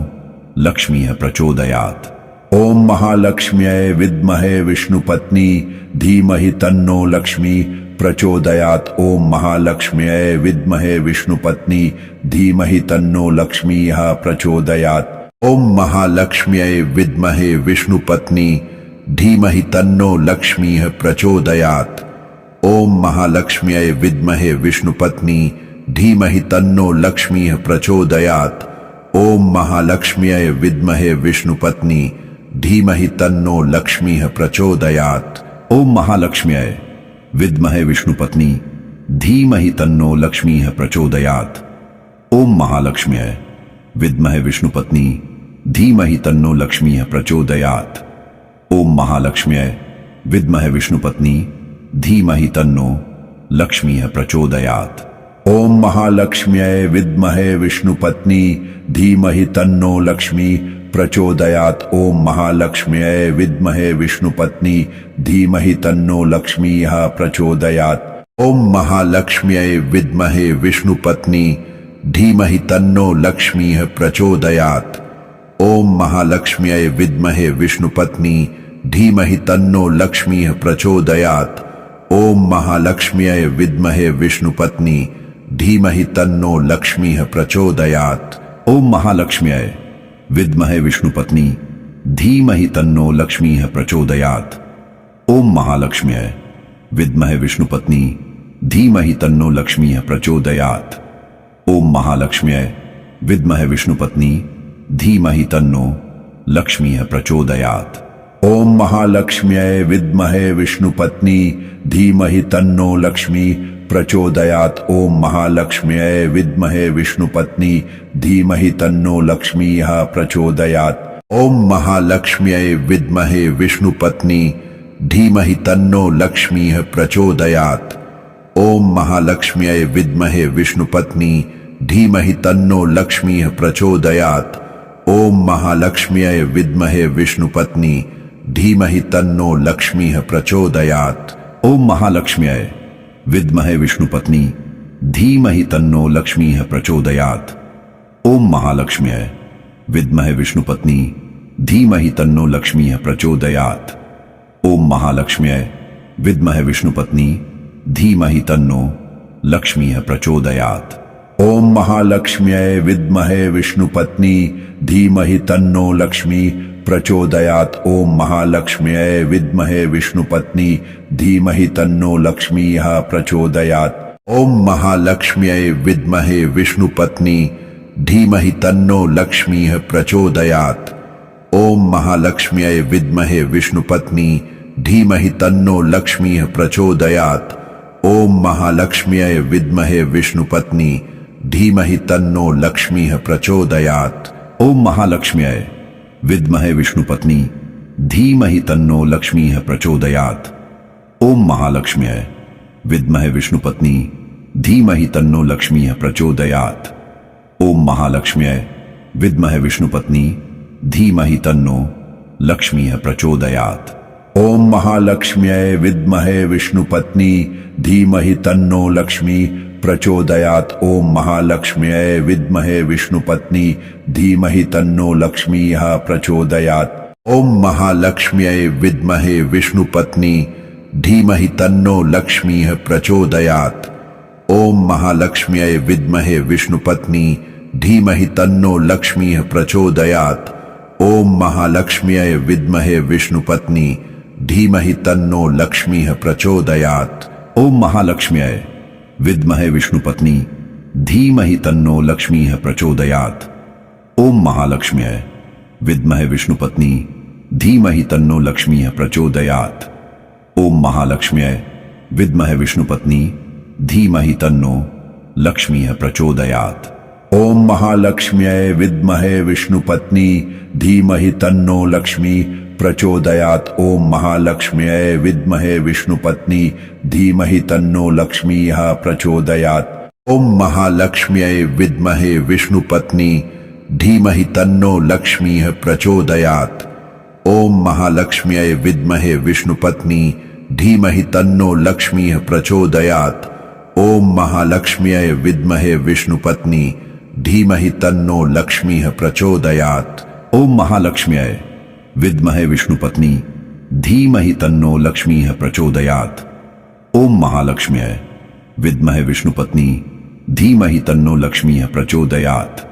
लक्ष्मी प्रचोदयात्। ओम महालक्ष्म्यै विद्महे विष्णुपत्नी धीमहि तन्नो लक्ष्मीः प्रचोदयात्। ओम महालक्ष्म्यै विद्महे विष्णुपत्नी धीमहि तन्नो लक्ष्मीः प्रचोदयात्। ओम महालक्ष्म्यै विद्महे विष्णुपत्नी धीमहि तन्नो लक्ष्मीः प्रचोदयात्। ओम महालक्ष्म्यै विद्महे विष्णुपत्नी धीमहि तन्नो लक्ष्मीः प्रचोदयात्। ओम महालक्ष्म्यै विद्महे विष्णुपत्नी धीमहि तन्नो लक्ष्मीः प्रचोदयात्। ओम महालक्ष्म्यै विद्महे विष्णुपत्नी धीमहि तन्नो लक्ष्मीः प्रचोदयात्। ओम महालक्ष्म्यै विद्महे विष्णुपत्नी धीमहि तन्नो लक्ष्मीः प्रचोदयात्। ओम महालक्ष्म्यै विद्महे विष्णुपत्नी धीमहि तन्नो लक्ष्मी प्रचोदयात्। ओम महालक्ष्म्यै विद्महे विष्णुपत्नी धीमहि तन्नो लक्ष्मीः प्रचोदयात्। ओम महालक्ष्म्यै विद्महे विष्णुपत्नी धीमहि तन्नो लक्ष्मीः प्रचोदयात्। ओम महालक्ष्म्यै विद्महे विष्णुपत्नी धीमहि तन्नो लक्ष्मीः प्रचोदयात्। ओम महालक्ष्म्यै विद्महे विष्णुपत्नी धीमहि तन्नो लक्ष्मीः प्रचोदयात्। ओम महालक्ष्म्यै विद्महे विष्णुपत्नी धीमहि तन्नो लक्ष्मीः प्रचोदयात्। ओम महालक्ष्म्यै विद्महे विष्णुपत्नी धीमहि तन्नो लक्ष्मीः प्रचोदयात्। ओम महालक्ष्म्यै विद्महे विष्णुपत्नी धीमहि तन्नो लक्ष्मीः प्रचोदयात्। ओम महालक्ष्म्यै विद्महे विष्णुपत्नी धीमहि तन्नो लक्ष्मी प्रचोदयात्। ओम महालक्ष्म्यै विद्महे विष्णुपत्नी धीमहि तन्नो लक्ष्मीः प्रचोदयात्। ओम महालक्ष्म्यै विद्महे विष्णुपत्नी धीमहि तन्नो लक्ष्मीः प्रचोदयात्। ओम महालक्ष्म्यै विद्महे विष्णुपत्नी धीमहि तन्नो लक्ष्मीः प्रचोदयात्। ओम महालक्ष्म्यै विद्महे विष्णुपत्नी धीमहि तन्नो लक्ष्मीः प्रचोदयात्। ओम महालक्ष्म्यै विद्महे विष्णुपत्नी धीमहि तन्नो लक्ष्मीः प्रचोदयात्। ओम महालक्ष्म्यै विद्महे विष्णुपत्नी धीमहि तन्नो लक्ष्मीः प्रचोदयात्। ओम महालक्ष्म्यै विद्महे विष्णुपत्नी धीमहि तन्नो लक्ष्मीः प्रचोदयात्। ओम महालक्ष्म्यै विद्महे विष्णुपत्नी धीमहि तन्नो लक्ष्मी प्रचोदयात्। ओम महालक्ष्म्यै विद्महे विष्णुपत्नी धीमहि तन्नो लक्ष्मीः प्रचोदयात्। ओम महालक्ष्म्यै विद्महे विष्णुपत्नी धीमहि तन्नो लक्ष्मीः प्रचोदयात्। ओम महालक्ष्म्यै विद्महे विष्णुपत्नी धीमहि तन्नो लक्ष्मीः प्रचोदयात्। ओम महालक्ष्म्यै विद्महे विष्णुपत्नी धीमहि तन्नो लक्ष्मीः प्रचोदयात्। ओम महालक्ष्म्यै विद्महे विष्णुपत्नी धीमहि तन्नो लक्ष्मीः प्रचोदयात्। ओम महालक्ष्म्यै विद्महे विष्णुपत्नी धीमहि तन्नो लक्ष्मीः प्रचोदयात्। ओम महालक्ष्म्यै विद्महे विष्णुपत्नी धीमहि तन्नो लक्ष्मीः प्रचोदयात्। ओम महालक्ष्म्यै विद्महे विष्णुपत्नी धीमहि तन्नो लक्ष्मी प्रचोदयात्। ओम महालक्ष्म्यै विद्महे विष्णुपत्नी धीमहि तन्नो लक्ष्मीः प्रचोदयात्। ओम महालक्ष्म्यै विद्महे विष्णुपत्नी धीमहि तन्नो लक्ष्मीः प्रचोदयात्। ओम महालक्ष्म्यै विद्महे विष्णुपत्नी धीमहि तन्नो लक्ष्मीः प्रचोदयात्। ओम महालक्ष्म्यै विद्महे विष्णुपत्नी धीमहि तन्नो लक्ष्मीः प्रचोदयात्। ओम महालक्ष्म्यै विद्महे विष्णुपत्नी धीमहि तन्नो लक्ष्मीः प्रचोदयात्। ओम महालक्ष्म्यै विद्महे विष्णुपत्नी धीमहि तन्नो लक्ष्मीः प्रचोदयात्। ओम महालक्ष्म्यै विद्महे विष्णुपत्नी धीमहि तन्नो लक्ष्मीः प्रचोदयात्। ओम महालक्ष्म्यै विद्महे विष्णुपत्नी धीमहि तन्नो लक्ष्मी प्रचोदयात्। ओम महालक्ष्म्यै विद्महे विष्णुपत्नी धीमहि तन्नो लक्ष्मीः प्रचोदयात्। ओम महालक्ष्म्यै विद्महे विष्णुपत्नी धीमहि तन्नो लक्ष्मीः प्रचोदयात्। ओम महालक्ष्म्यै विद्महे विष्णुपत्नी धीमहि तन्नो लक्ष्मीः प्रचोदयात्। ओम महालक्ष्म्यै विद्महे विष्णुपत्नी धीमहि तन्नो लक्ष्मीः प्रचोदयात्। ओम महालक्ष्म्यै विद्महे विष्णुपत्नी धीमहि तन्नो लक्ष्मीः प्रचोदयात्। ओम महालक्ष्म्यै विद्महे विष्णुपत्नी धीमहि तन्नो लक्ष्मीः प्रचोदयात्।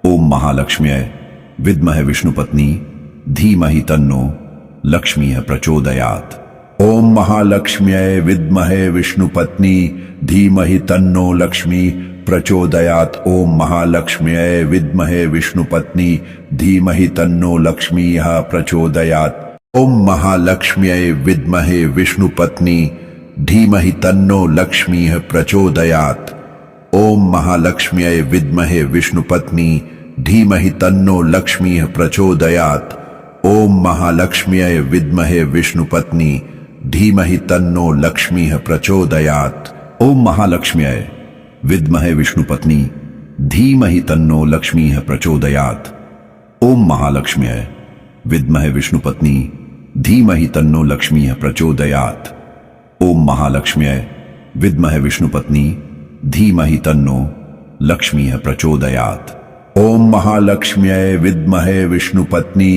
ओम महालक्ष्म्यै विद्महे विष्णुपत्नी धीमहि तन्नो लक्ष्मीः प्रचोदयात्। ओम महालक्ष्म्यै विद्महे विष्णुपत्नी धीमहि तन्नो लक्ष्मी प्रचोदयात्। ओम महालक्ष्म्यै विद्महे विष्णुपत्नी धीमहि तन्नो लक्ष्मीः प्रचोदयात्। ओम महालक्ष्म्यै विद्महे विष्णुपत्नी धीमहि तन्नो लक्ष्मीः प्रचोदयात्। ओम महालक्ष्म्यै विद्महे विष्णुपत्नी धीमहि तन्नो लक्ष्मीः प्रचोदयात्। ओम महालक्ष्म्यै विद्महे विष्णुपत्नी धीमहि तन्नो लक्ष्मीः प्रचोदयात्। ओम महालक्ष्म्यै विद्महे विष्णुपत्नी धीमहि तन्नो लक्ष्मीः प्रचोदयात्। ओम महालक्ष्म्यै विद्महे विष्णुपत्नी धीमहि तन्नो लक्ष्मीः प्रचोदयात्। ओम महालक्ष्म्यै विद्महे विष्णुपत्नी धीमहि तन्नो लक्ष्मीः प्रचोदयात्। ओम महालक्ष्म्यै विद्महे विष्णुपत्नी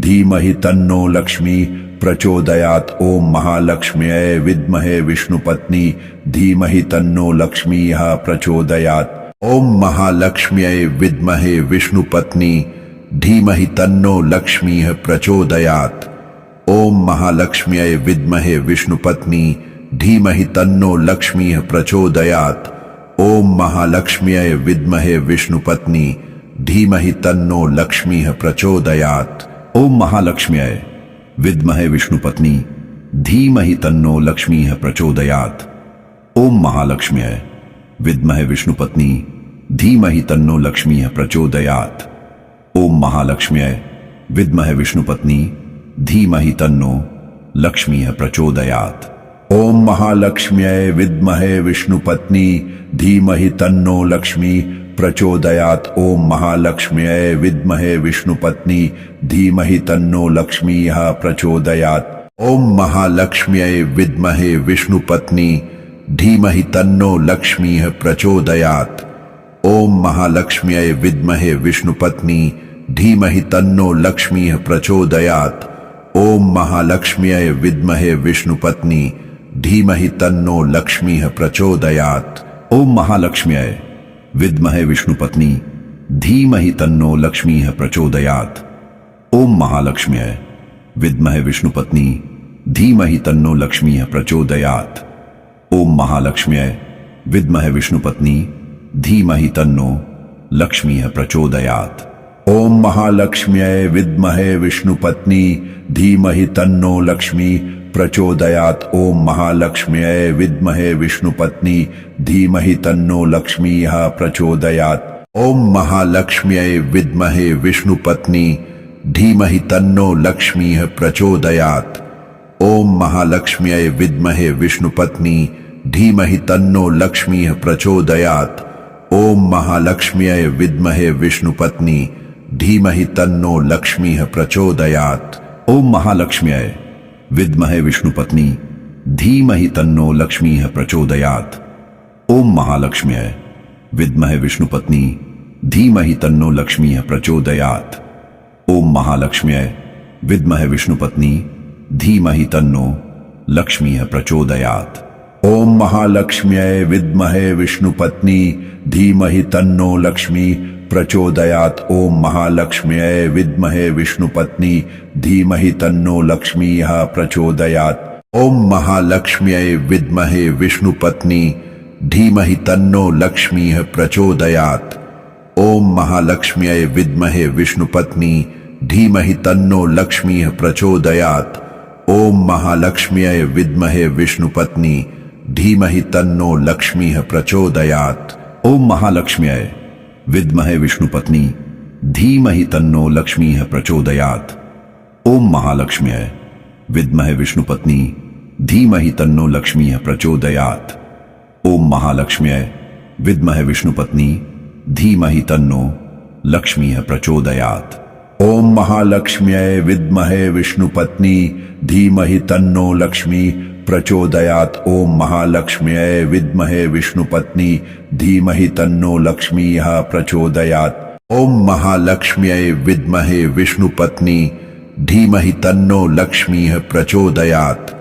धीमहि तन्नो लक्ष्मी प्रचोदयात्। ओम महालक्ष्म्यै विद्महे विष्णुपत्नी धीमहि तन्नो लक्ष्मीः प्रचोदयात्। ओम महालक्ष्म्यै विद्महे विष्णुपत्नी धीमहि तन्नो लक्ष्मीः प्रचोदयात्। ओम महालक्ष्म्यै विद्महे विष्णुपत्नी धीमहि तन्नो लक्ष्मीः प्रचोदयात्। ओम महालक्ष्म्यै विद्महे विष्णुपत्नी धीमहि तन्नो लक्ष्मीः प्रचोदयात्। ओम महालक्ष्म्यै विद्महे विष्णुपत्नी धीमहि तन्नो लक्ष्मीः प्रचोदयात्। ओम महालक्ष्म्यै विद्महे विष्णुपत्नी धीमहि तन्नो लक्ष्मीः प्रचोदयात्। ओम महालक्ष्म्यै विद्महे विष्णुपत्नी धीमहि तन्नो लक्ष्मीः प्रचोदयात्। ओम महालक्ष्म्यै विद्महे विष्णुपत्नी धीमहि तन्नो लक्ष्मी प्रचोदयात्। ओम महालक्ष्म्यै विद्महे विष्णुपत्नी धीमहि तन्नो लक्ष्मीः प्रचोदयात्। ओम महालक्ष्म्यै विद्महे विष्णुपत्नी धीमहि तन्नो लक्ष्मीः प्रचोदयात्। ओम महालक्ष्म्यै विद्महे विष्णुपत्नी धीमहि तन्नो लक्ष्मीः प्रचोदयात्। ओम महालक्ष्म्यै विद्महे विष्णुपत्नी धीमहि तन्नो लक्ष्मीः प्रचोदयात्। ओम महालक्ष्म्यै विद्महे विष्णुपत्नी धीमहि तन्नो लक्ष्मीः प्रचोदयात्। ओम महालक्ष्म्यै विद्महे विष्णुपत्नी धीमहि तन्नो लक्ष्मीः प्रचोदयात्। ओम महालक्ष्म्यै विद्महे विष्णुपत्नी धीमहि तन्नो लक्ष्मीः प्रचोदयात्। ओम महालक्ष्म्यै विद्महे विष्णुपत्नी धीमहि तन्नो लक्ष्मी प्रचोदयात्। ओम महालक्ष्म्यै विद्महे विष्णुपत्नी धीमहि तन्नो लक्ष्मीः प्रचोदयात्। ओम महालक्ष्म्यै विद्महे विष्णुपत्नी धीमहि तन्नो लक्ष्मीः प्रचोदयात्। ओम महालक्ष्म्यै विद्महे विष्णुपत्नी धीमहि तन्नो लक्ष्मीः प्रचोदयात्। ओम महालक्ष्म्यै विद्महे विष्णुपत्नी धीमहि तन्नो लक्ष्मीः प्रचोदयात्। ओम महालक्ष्म्यै विद्महे विष्णुपत्नी धीमहि तन्नो लक्ष्मीः प्रचोदयात्। ओम महालक्ष्म्यै विद्महे विष्णुपत्नी धीमहि तन्नो लक्ष्मीः प्रचोदयात्। ओम महालक्ष्म्यै विद्महे विष्णुपत्नी धीमहि तन्नो लक्ष्मीः प्रचोदयात्। ओम महालक्ष्म्यै विद्महे विष्णुपत्नी धीमहि तन्नो लक्ष्मी प्रचोदयात्। ओम महालक्ष्म्यै विद्महे विष्णुपत्नी धीमहि तन्नो लक्ष्मीः प्रचोदयात्। ओम महालक्ष्म्यै विद्महे विष्णुपत्नी धीमहि तन्नो लक्ष्मीः प्रचोदयात्। ओम महालक्ष्म्यै विद्महे विष्णुपत्नी धीमहि तन्नो लक्ष्मीः प्रचोदयात्। ओम महालक्ष्म्यै विद्महे विष्णुपत्नी धीमहि तन्नो लक्ष्मीः प्रचोदयात्। ओम महालक्ष्म्यै विद्महे विष्णुपत्नी धीमहि तन्नो लक्ष्मीः प्रचोदयात्। ओम महालक्ष्म्यै विद्महे विष्णुपत्नी धीमहि तन्नो लक्ष्मीः प्रचोदयात्। ओम महालक्ष्म्यै विद्महे विष्णुपत्नी धीमहि तन्नो लक्ष्मीः प्रचोदयात्। ओम महालक्ष्म्यै विद्महे विष्णुपत्नी धीमहि तन्नो लक्ष्मी प्रचोदयात्। ओम महालक्ष्म्यै विद्महे विष्णुपत्नी धीमहि तन्नो लक्ष्मीः प्रचोदयात्। ओम महालक्ष्म्यै विद्महे विष्णुपत्नी धीमहि तन्नो लक्ष्मीः प्रचोदयात्।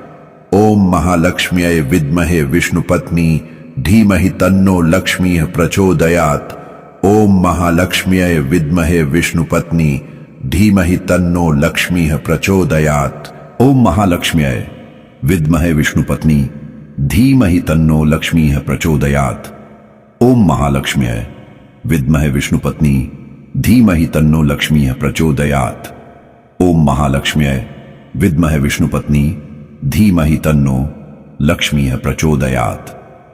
ओम महालक्ष्म्यै विद्महे विष्णुपत्नी धीमहि तन्नो लक्ष्मीः प्रचोदयात्। ओम महालक्ष्म्यै विद्महे विष्णुपत्नी धीमहि तन्नो लक्ष्मीः प्रचोदयात्। ओम महालक्ष्म्यै विद्महे विष्णुपत्नी धीमहि तन्नो लक्ष्मीः प्रचोदयात्। ओम महालक्ष्म्यै विद्महे विष्णुपत्नी धीमहि तन्नो लक्ष्मीः प्रचोदयात्। ओम महालक्ष्म्यै विद्महे विष्णुपत्नी धीमहि तन्नो लक्ष्मीः प्रचोदयात्।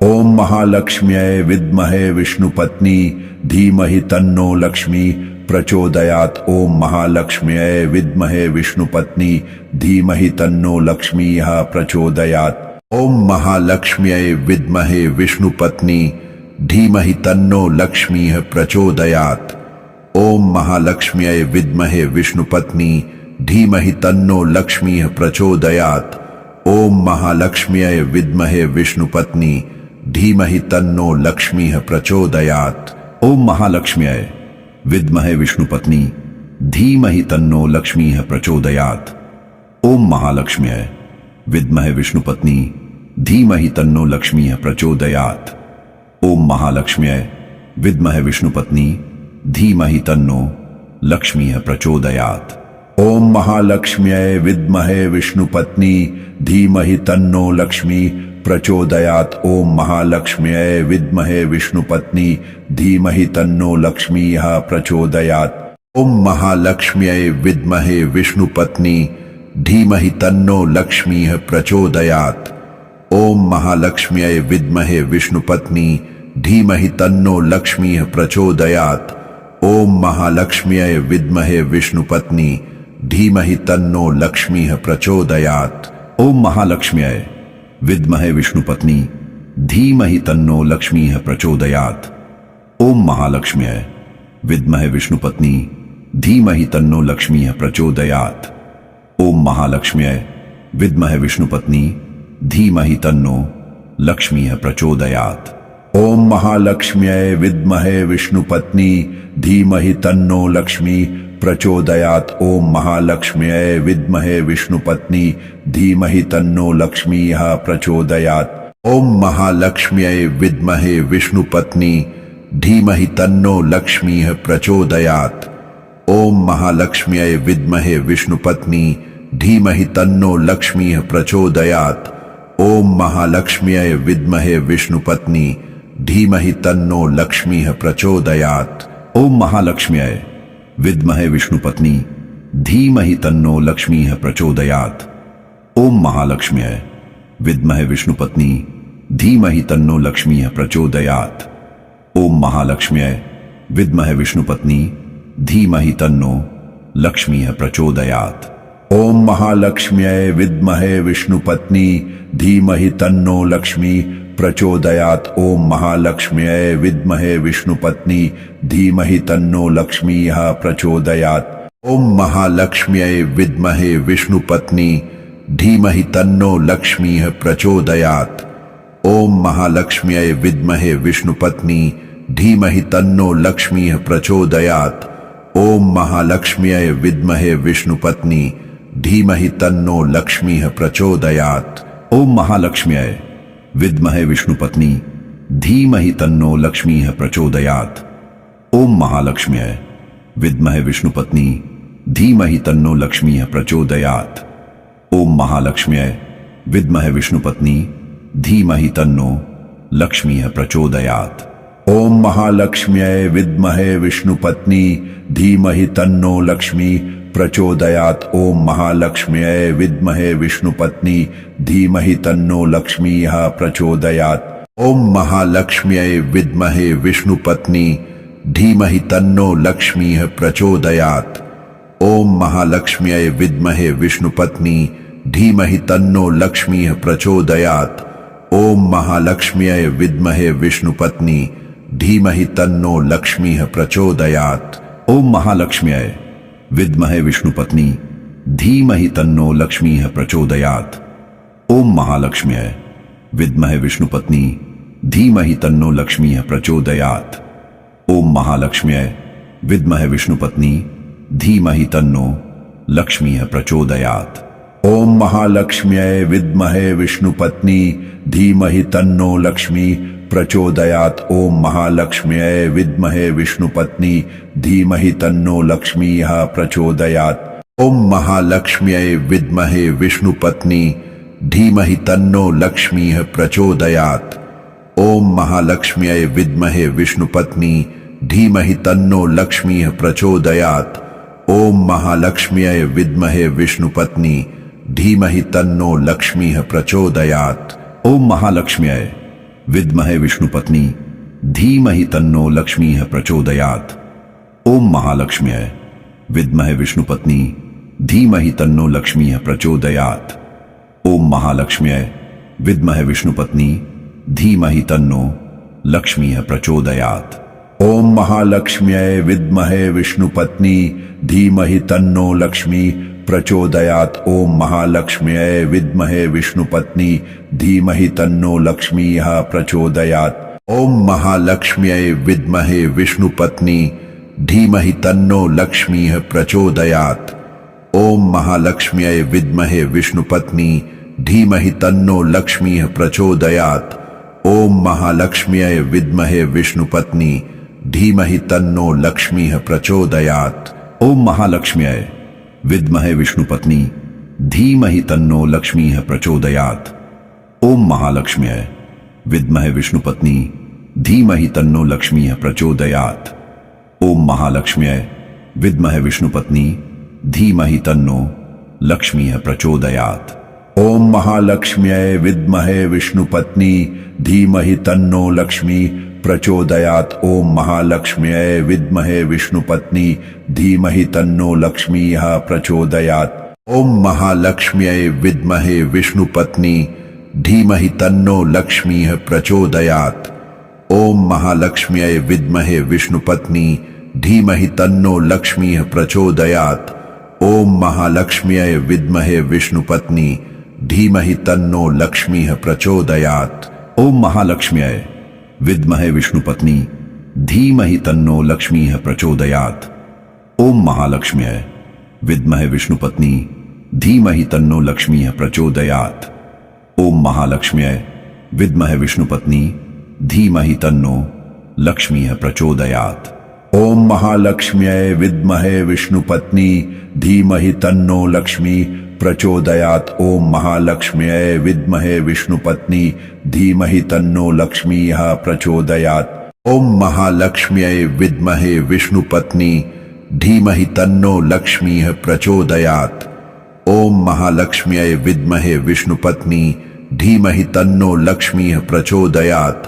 ओम महालक्ष्म्यै विद्महे विष्णुपत्नी धीमहि तन्नो लक्ष्मी प्रचोदयात्। ओम महालक्ष्म्यै विद्महे विष्णुपत्नी धीमहि तन्नो लक्ष्मीः प्रचोदयात्। ओम महालक्ष्म्यै विद्महे विष्णुपत्नी धीमहि तन्नो लक्ष्मीः प्रचोदयात्। ओम महालक्ष्म्यै विद्महे विष्णुपत्नी धीमहि तन्नो लक्ष्मीः प्रचोदयात्। ओम महालक्ष्म्यै विद्महे विष्णुपत्नी धीमहि तन्नो लक्ष्मीः प्रचोदयात्। ओम महालक्ष्म्यै विद्महे विष्णुपत्नी धीमहि तन्नो लक्ष्मीः प्रचोदयात्। ओम महालक्ष्म्यै विद्महे विष्णुपत्नी धीमहि तन्नो लक्ष्मीः प्रचोदयात्। ओम महालक्ष्म्यै विद्महे विष्णुपत्नी धीमहि तन्नो लक्ष्मीः प्रचोदयात्। ओम महालक्ष्म्यै विद्महे विष्णुपत्नी धीमहि तन्नो लक्ष्मी प्रचोदयात्। ओम महालक्ष्म्यै विद्महे विष्णुपत्नी धीमहि तन्नो लक्ष्मीः प्रचोदयात्। ओम महालक्ष्म्यै विद्महे विष्णुपत्नी धीमहि तन्नो लक्ष्मीः प्रचोदयात्। ओम महालक्ष्म्यै विद्महे विष्णुपत्नी धीमहि तन्नो लक्ष्मीः प्रचोदयात्। ओम महालक्ष्म्यै विद्महे विष्णुपत्नी धीमहि तन्नो लक्ष्मीः प्रचोदयात्। ओम महालक्ष्म्यै विद्महे विष्णुपत्नी धीमहि तन्नो लक्ष्मीः प्रचोदयात्। ओम महालक्ष्म्यै विद्महे विष्णुपत्नी धीमहि तन्नो लक्ष्मीः प्रचोदयात्। ओम महालक्ष्म्यै विद्महे विष्णुपत्नी धीमहि तन्नो लक्ष्मीः प्रचोदयात्। ओम महालक्ष्म्यै विद्महे विष्णुपत्नी धीमहि तन्नो लक्ष्मी प्रचोदयात्। ओम महालक्ष्म्यै विद्महे विष्णुपत्नी धीमहि तन्नो लक्ष्मीः प्रचोदयात्। ओम महालक्ष्म्यै विद्महे विष्णुपत्नी धीमहि तन्नो लक्ष्मीः प्रचोदयात्। ओम महालक्ष्म्यै विद्महे विष्णुपत्नी धीमहि तन्नो लक्ष्मीः प्रचोदयात्। ओम महालक्ष्म्यै विद्महे विष्णुपत्नी धीमहि तन्नो लक्ष्मीः प्रचोदयात्। ओम महालक्ष्म्यै विद्महे विष्णुपत्नी धीमहि तन्नो लक्ष्मीः प्रचोदयात्। ओम महालक्ष्म्यै विद्महे विष्णुपत्नी धीमहि तन्नो लक्ष्मीः प्रचोदयात्। ओम महालक्ष्म्यै विद्महे विष्णुपत्नी धीमहि तन्नो लक्ष्मीः प्रचोदयात्। ओम महालक्ष्म्यै विद्महे विष्णुपत्नी धीमहि तन्नो लक्ष्मी प्रचोदयात्। ओम महालक्ष्म्यै विद्महे विष्णुपत्नी धीमहि तन्नो लक्ष्मीः प्रचोदयात्। ओम महालक्ष्म्यै विद्महे विष्णुपत्नी धीमहि तन्नो लक्ष्मीः प्रचोदयात्। ओम महालक्ष्म्यै विद्महे विष्णुपत्नी धीमहि तन्नो लक्ष्मीः प्रचोदयात्। ओम महालक्ष्म्यै विद्महे विष्णुपत्नी धीमहि तन्नो लक्ष्मीः प्रचोदयात्। ओम महालक्ष्म्यै विद्महे विष्णुपत्नी धीमहि तन्नो लक्ष्मीः प्रचोदयात्। ओम महालक्ष्म्यै विद्महे विष्णुपत्नी धीमहि तन्नो लक्ष्मीः प्रचोदयात्। ओम महालक्ष्म्यै विद्महे विष्णुपत्नी धीमहि तन्नो लक्ष्मीः प्रचोदयात्। ओम महालक्ष्म्यै विद्महे विष्णुपत्नी धीमहि तन्नो लक्ष्मी प्रचोदयात्। ओम महालक्ष्म्यै विद्महे विष्णुपत्नी धीमहि तन्नो लक्ष्मीः प्रचोदयात्। ओम महालक्ष्म्यै विद्महे विष्णुपत्नी धीमहि तन्नो लक्ष्मीः प्रचोदयात्। ओम महालक्ष्म्यै विद्महे विष्णुपत्नी धीमहि तन्नो लक्ष्मीः प्रचोदयात्। ओम महालक्ष्म्यै विद्महे विष्णुपत्नी धीमहि तन्नो लक्ष्मीः प्रचोदयात्। ओम महालक्ष्म्यै विद्महे विष्णुपत्नी धीमहि तन्नो लक्ष्मीः प्रचोदयात्। ओम महालक्ष्म्यै विद्महे विष्णुपत्नी धीमहि तन्नो लक्ष्मीः प्रचोदयात्। ओम महालक्ष्म्यै विद्महे विष्णुपत्नी धीमहि तन्नो लक्ष्मीः प्रचोदयात्। ओम महालक्ष्म्यै विद्महे विष्णुपत्नी धीमहि तन्नो लक्ष्मी प्रचोदयात्। ओम महालक्ष्म्यै विद्महे विष्णुपत्नी धीमहि तन्नो लक्ष्मीः प्रचोदयात्। ओम महालक्ष्म्यै विद्महे विष्णुपत्नी धीमहि तन्नो लक्ष्मीः प्रचोदयात्। ओम महालक्ष्म्यै विद्महे विष्णुपत्नी धीमहि तन्नो लक्ष्मीः प्रचोदयात्। ओम महालक्ष्म्यै विद्महे विष्णुपत्नी धीमहि तन्नो लक्ष्मीः प्रचोदयात्। ओम महालक्ष्म्यै विद्महे विष्णुपत्नी धीमहि तन्नो लक्ष्मीः प्रचोदयात्। ओम महालक्ष्म्यै विद्महे विष्णुपत्नी धीमहि तन्नो लक्ष्मीः प्रचोदयात्। ओम महालक्ष्म्यै विद्महे विष्णुपत्नी धीमहि तन्नो लक्ष्मीः प्रचोदयात्। ओम महालक्ष्म्यै विद्महे विष्णुपत्नी धीमहि तन्नो लक्ष्मी प्रचोदयात्। ओम महालक्ष्म्यै विद्महे विष्णुपत्नी धीमहि तन्नो लक्ष्मीः प्रचोदयात्। ओम महालक्ष्म्यै विद्महे विष्णुपत्नी धीमहि तन्नो लक्ष्मीः प्रचोदयात्। ओम महालक्ष्म्यै विद्महे विष्णुपत्नी धीमहि तन्नो लक्ष्मीः प्रचोदयात्। ओम महालक्ष्म्यै विद्महे विष्णुपत्नी धीमहि तन्नो लक्ष्मीः प्रचोदयात्। ओम महालक्ष्म्यै विद्महे विष्णुपत्नी धीमहि तन्नो लक्ष्मीः प्रचोदयात्। ओम महालक्ष्म्यै विद्महे विष्णुपत्नी धीमहि तन्नो लक्ष्मीः प्रचोदयात्। ओम महालक्ष्म्यै विद्महे विष्णुपत्नी धीमहि तन्नो लक्ष्मीः प्रचोदयात्। ओम महालक्ष्म्यै विद्महे विष्णुपत्नी धीमहि तन्नो लक्ष्मी प्रचोदयात्। ओम महालक्ष्म्यै विद्महे विष्णुपत्नी धीमहि तन्नो लक्ष्मीः प्रचोदयात्। ओम महालक्ष्म्यै विद्महे विष्णुपत्नी धीमहि तन्नो लक्ष्मीः प्रचोदयात्। ओम महालक्ष्म्यै विद्महे विष्णुपत्नी धीमहि तन्नो लक्ष्मीः प्रचोदयात्। ओम महालक्ष्म्यै विद्महे विष्णुपत्नी धीमहि तन्नो लक्ष्मीः प्रचोदयात्। ओम महालक्ष्म्यै विद्महे विष्णुपत्नी धीमहि तन्नो लक्ष्मीः प्रचोदयात्। ओम महालक्ष्म्यै विद्महे विष्णुपत्नी धीमहि तन्नो लक्ष्मीः प्रचोदयात्। ओम महालक्ष्म्यै विद्महे विष्णुपत्नी धीमहि तन्नो लक्ष्मीः प्रचोदयात्। ओम महालक्ष्म्यै विद्महे विष्णुपत्नी धीमहि तन्नो लक्ष्मी प्रचोदयात्। ओम महालक्ष्म्यै विद्महे विष्णुपत्नी धीमहि तन्नो लक्ष्मीः प्रचोदयात्। ओम महालक्ष्म्यै विद्महे विष्णुपत्नी धीमहि तन्नो लक्ष्मीः प्रचोदयात्। ओम महालक्ष्म्यै विद्महे विष्णुपत्नी धीमहि तन्नो लक्ष्मीः प्रचोदयात्।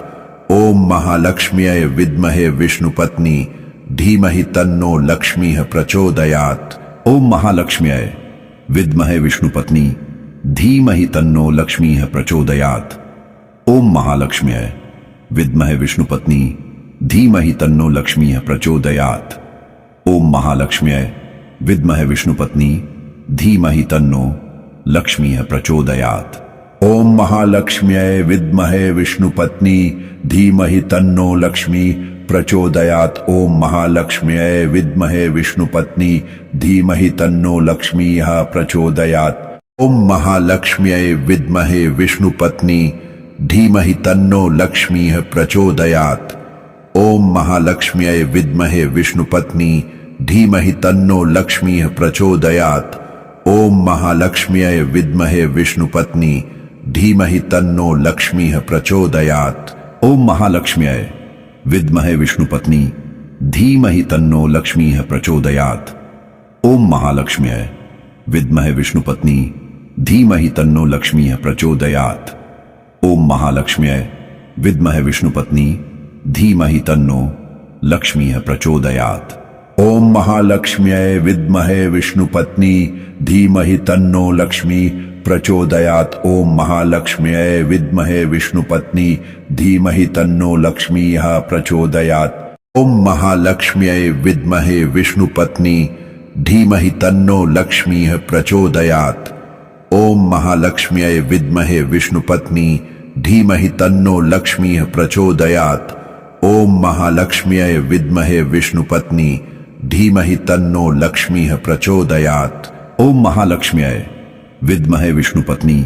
ओम महालक्ष्म्यै विद्महे विष्णुपत्नी धीमहि तन्नो लक्ष्मीः प्रचोदयात्। ओम महालक्ष्म्यै विद्महे विष्णुपत्नी धीमहि तन्नो लक्ष्मीः प्रचोदयात्। ओम महालक्ष्म्यै विद्महे विष्णुपत्नी धीमहि तन्नो लक्ष्मीः प्रचोदयात्। ओम महालक्ष्म्यै विद्महे विष्णुपत्नी धीमहि तन्नो लक्ष्मीः प्रचोदयात्। ओम महालक्ष्म्यै विद्महे विष्णुपत्नी धीमहि तन्नो लक्ष्मी प्रचोदयात्। ओम महालक्ष्म्यै विद्महे विष्णुपत्नी धीमहि तन्नो लक्ष्मीः प्रचोदयात्। ओम महालक्ष्म्यै विद्महे विष्णुपत्नी धीमहि तन्नो लक्ष्मीः प्रचोदयात्। ओम महालक्ष्म्यै विद्महे विष्णुपत्नी धीमहि तन्नो लक्ष्मीः प्रचोदयात्। ओम महालक्ष्म्यै विद्महे विष्णुपत्नी धीमहि तन्नो लक्ष्मीः प्रचोदयात्। ओम महालक्ष्म्यै विद्महे विष्णुपत्नी धीमहि तन्नो लक्ष्मीः प्रचोदयात्। ओम महालक्ष्म्यै विद्महे विष्णुपत्नी धीमहि तन्नो लक्ष्मीः प्रचोदयात्। ओम महालक्ष्म्यै विद्महे विष्णुपत्नी धीमहि तन्नो लक्ष्मीः प्रचोदयात्। ओम महालक्ष्म्यै विद्महे विष्णुपत्नी धीमहि तन्नो लक्ष्मी प्रचोदयात्। ओम महालक्ष्म्यै विद्महे विष्णुपत्नी धीमहि तन्नो लक्ष्मीः प्रचोदयात्। ओम महालक्ष्म्यै विद्महे विष्णुपत्नी धीमहि तन्नो लक्ष्मीः प्रचोदयात्। ओम महालक्ष्म्यै विद्महे विष्णुपत्नी धीमहि तन्नो लक्ष्मीः प्रचोदयात्। ओम महालक्ष्म्यै विद्महे विष्णुपत्नी धीमहि तन्नो लक्ष्मीः प्रचोदयात्। ओम महालक्ष्म्यै विद्महे विष्णुपत्नी धीमहि तन्नो लक्ष्मीः प्रचोदयात्। ओम महालक्ष्म्यै विद्महे विष्णुपत्नी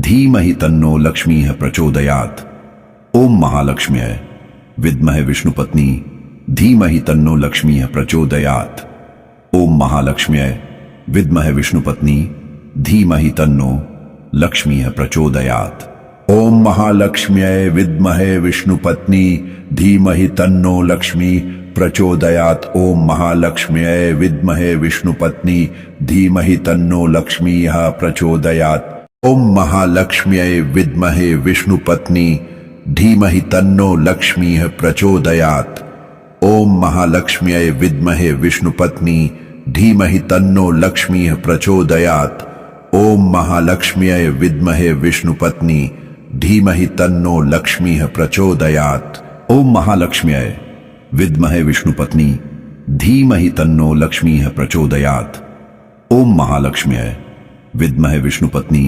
धीमहि तन्नो लक्ष्मीः प्रचोदयात्। ओम महालक्ष्म्यै विद्महे विष्णुपत्नी धीमहि तन्नो लक्ष्मीः प्रचोदयात्। ओम महालक्ष्म्यै विद्महे विष्णुपत्नी धीमहि तन्नो लक्ष्मी प्रचोदयात्। ओम महालक्ष्म्यै विद्महे विष्णुपत्नी धीमहि तन्नो लक्ष्मीः प्रचोदयात्। ओम महालक्ष्म्यै विद्महे विष्णुपत्नी धीमहि तन्नो लक्ष्मीः प्रचोदयात्। ओम महालक्ष्म्यै विद्महे विष्णुपत्नी धीमहि तन्नो लक्ष्मीः प्रचोदयात्। ओम महालक्ष्म्यै विद्महे विष्णुपत्नी धीमहि तन्नो लक्ष्मीः प्रचोदयात्। ओम महालक्ष्म्यै विद्महे विष्णुपत्नी धीमहि तन्नो लक्ष्मीः प्रचोदयात्। ओम महालक्ष्म्यै विद्महे विष्णुपत्नी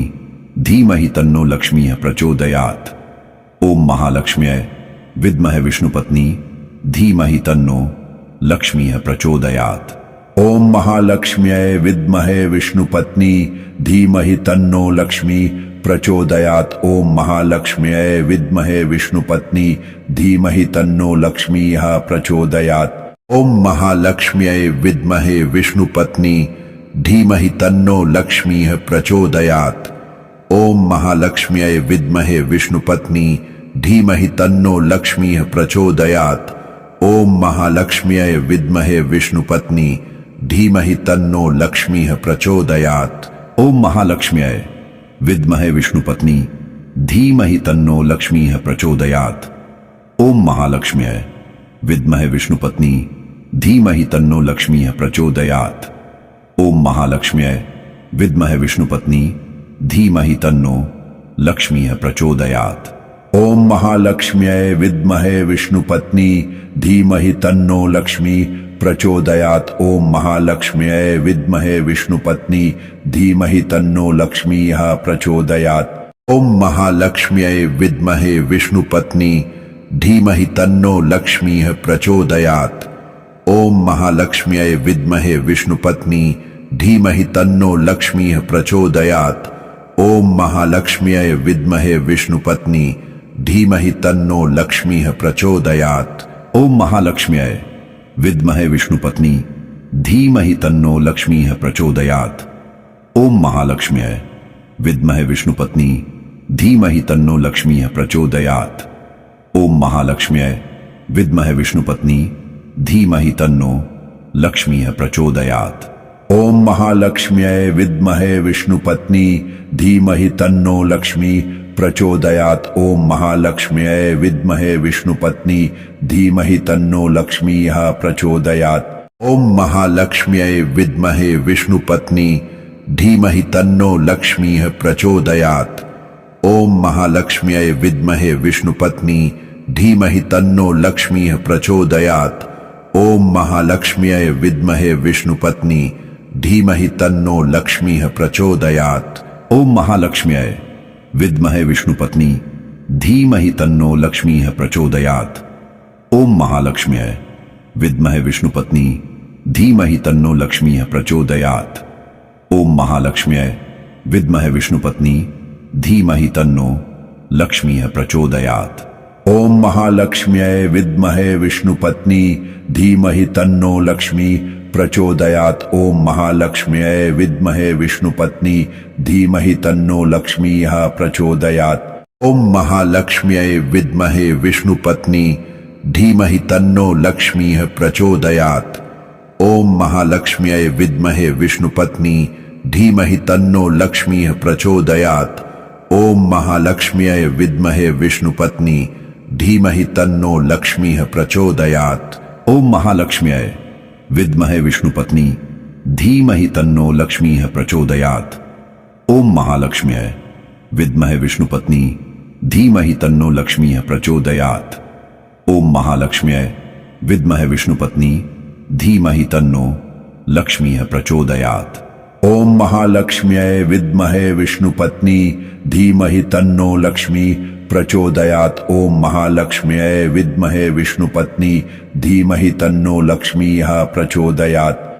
धीमहि तन्नो लक्ष्मीः प्रचोदयात्। ओम महालक्ष्म्यै विद्महे विष्णुपत्नी धीमहि तन्नो लक्ष्मीः प्रचोदयात्। ओम महालक्ष्म्यै विद्महे विष्णुपत्नी धीमहि तन्नो लक्ष्मी प्रचोदयात्। ओम महालक्ष्म्यै विद्महे विष्णुपत्नी धीमहि तन्नो लक्ष्मीः प्रचोदयात्। ओम महालक्ष्म्यै विद्महे विष्णुपत्नी धीमहि तन्नो लक्ष्मीः प्रचोदयात्। ओम महालक्ष्म्यै विद्महे विष्णुपत्नी धीमहि तन्नो लक्ष्मीः प्रचोदयात्। ओम महालक्ष्म्यै विद्महे विष्णुपत्नी धीमहि तन्नो लक्ष्मीः प्रचोदयात्। ओम महालक्ष्म्यै विद्महे विष्णुपत्नी धीमहि तन्नो लक्ष्मीः प्रचोदयात्। ओम महालक्ष्म्यै विद्महे विष्णुपत्नी धीमहि तन्नो लक्ष्मीः प्रचोदयात्। ओम महालक्ष्म्यै विद्महे विष्णुपत्नी धीमहि तन्नो लक्ष्मीः प्रचोदयात्। ओम महालक्ष्म्यै विद्महे विष्णुपत्नी धीमहि तन्नो लक्ष्मी प्रचोदयात्। ओम महालक्ष्म्यै विद्महे विष्णुपत्नी धीमहि तन्नो लक्ष्मीः प्रचोदयात्। ओम महालक्ष्म्यै विद्महे विष्णुपत्नी धीमहि तन्नो लक्ष्मीः प्रचोदयात्। ओम महालक्ष्म्यै विद्महे विष्णुपत्नी धीमहि तन्नो लक्ष्मीः प्रचोदयात्। ओम महालक्ष्म्यै विद्महे विष्णुपत्नी धीमहि तन्नो लक्ष्मीः प्रचोदयात्। ओम महालक्ष्म्यै विद्महे विष्णुपत्नी धीमहि तन्नो लक्ष्मीः प्रचोदयात्। ओम महालक्ष्म्यै विद्महे विष्णुपत्नी धीमहि तन्नो लक्ष्मीः प्रचोदयात्। ओम महालक्ष्म्यै विद्महे विष्णुपत्नी धीमहि तन्नो लक्ष्मीः प्रचोदयात्। ओम महालक्ष्म्यै विद्महे विष्णुपत्नी धीमहि तन्नो लक्ष्मी प्रचोदयात्। ओम महालक्ष्म्यै विद्महे विष्णुपत्नी धीमहि तन्नो लक्ष्मीः प्रचोदयात्। ओम महालक्ष्म्यै विद्महे विष्णुपत्नी धीमहि तन्नो लक्ष्मीः प्रचोदयात्। ओम महालक्ष्म्यै विद्महे विष्णुपत्नी धीमहि तन्नो लक्ष्मीः प्रचोदयात्। ओम महालक्ष्म्यै विद्महे विष्णुपत्नी धीमहि तन्नो लक्ष्मीः प्रचोदयात्। ओम महालक्ष्म्यै विद्महे विष्णुपत्नी धीमहि तन्नो लक्ष्मीः प्रचोदयात्। ओम महालक्ष्म्यै विद्महे विष्णुपत्नी धीमहि तन्नो लक्ष्मीः प्रचोदयात्। ओम महालक्ष्म्यै विद्महे विष्णुपत्नी धीमहि तन्नो लक्ष्मीः प्रचोदयात्। ओम महालक्ष्म्यै विद्महे विष्णुपत्नी धीमहि तन्नो लक्ष्मी प्रचोदयात्। ओम महालक्ष्म्यै विद्महे विष्णुपत्नी धीमहि तन्नो लक्ष्मीः प्रचोदयात्। ओम महालक्ष्म्यै विद्महे विष्णुपत्नी धीमहि तन्नो लक्ष्मीः प्रचोदयात्। ओम महालक्ष्म्यै विद्महे विष्णुपत्नी धीमहि तन्नो लक्ष्मीः प्रचोदयात्। ओम महालक्ष्म्यै विद्महे विष्णुपत्नी धीमहि तन्नो लक्ष्मीः प्रचोदयात्। ओम महालक्ष्म्यै विद्महे विष्णुपत्नी धीमहि तन्नो लक्ष्मीः प्रचोदयात्। ओम महालक्ष्म्यै विद्महे विष्णुपत्नी धीमहि तन्नो लक्ष्मीः प्रचोदयात्। ओम महालक्ष्म्यै विद्महे विष्णुपत्नी धीमहि तन्नो लक्ष्मीः प्रचोदयात्। ओम महालक्ष्म्यै विद्महे विष्णुपत्नी धीमहि तन्नो लक्ष्मी प्रचोदयात्। ओम महालक्ष्म्यै विद्महे विष्णुपत्नी धीमहि तन्नो लक्ष्मीः प्रचोदयात्।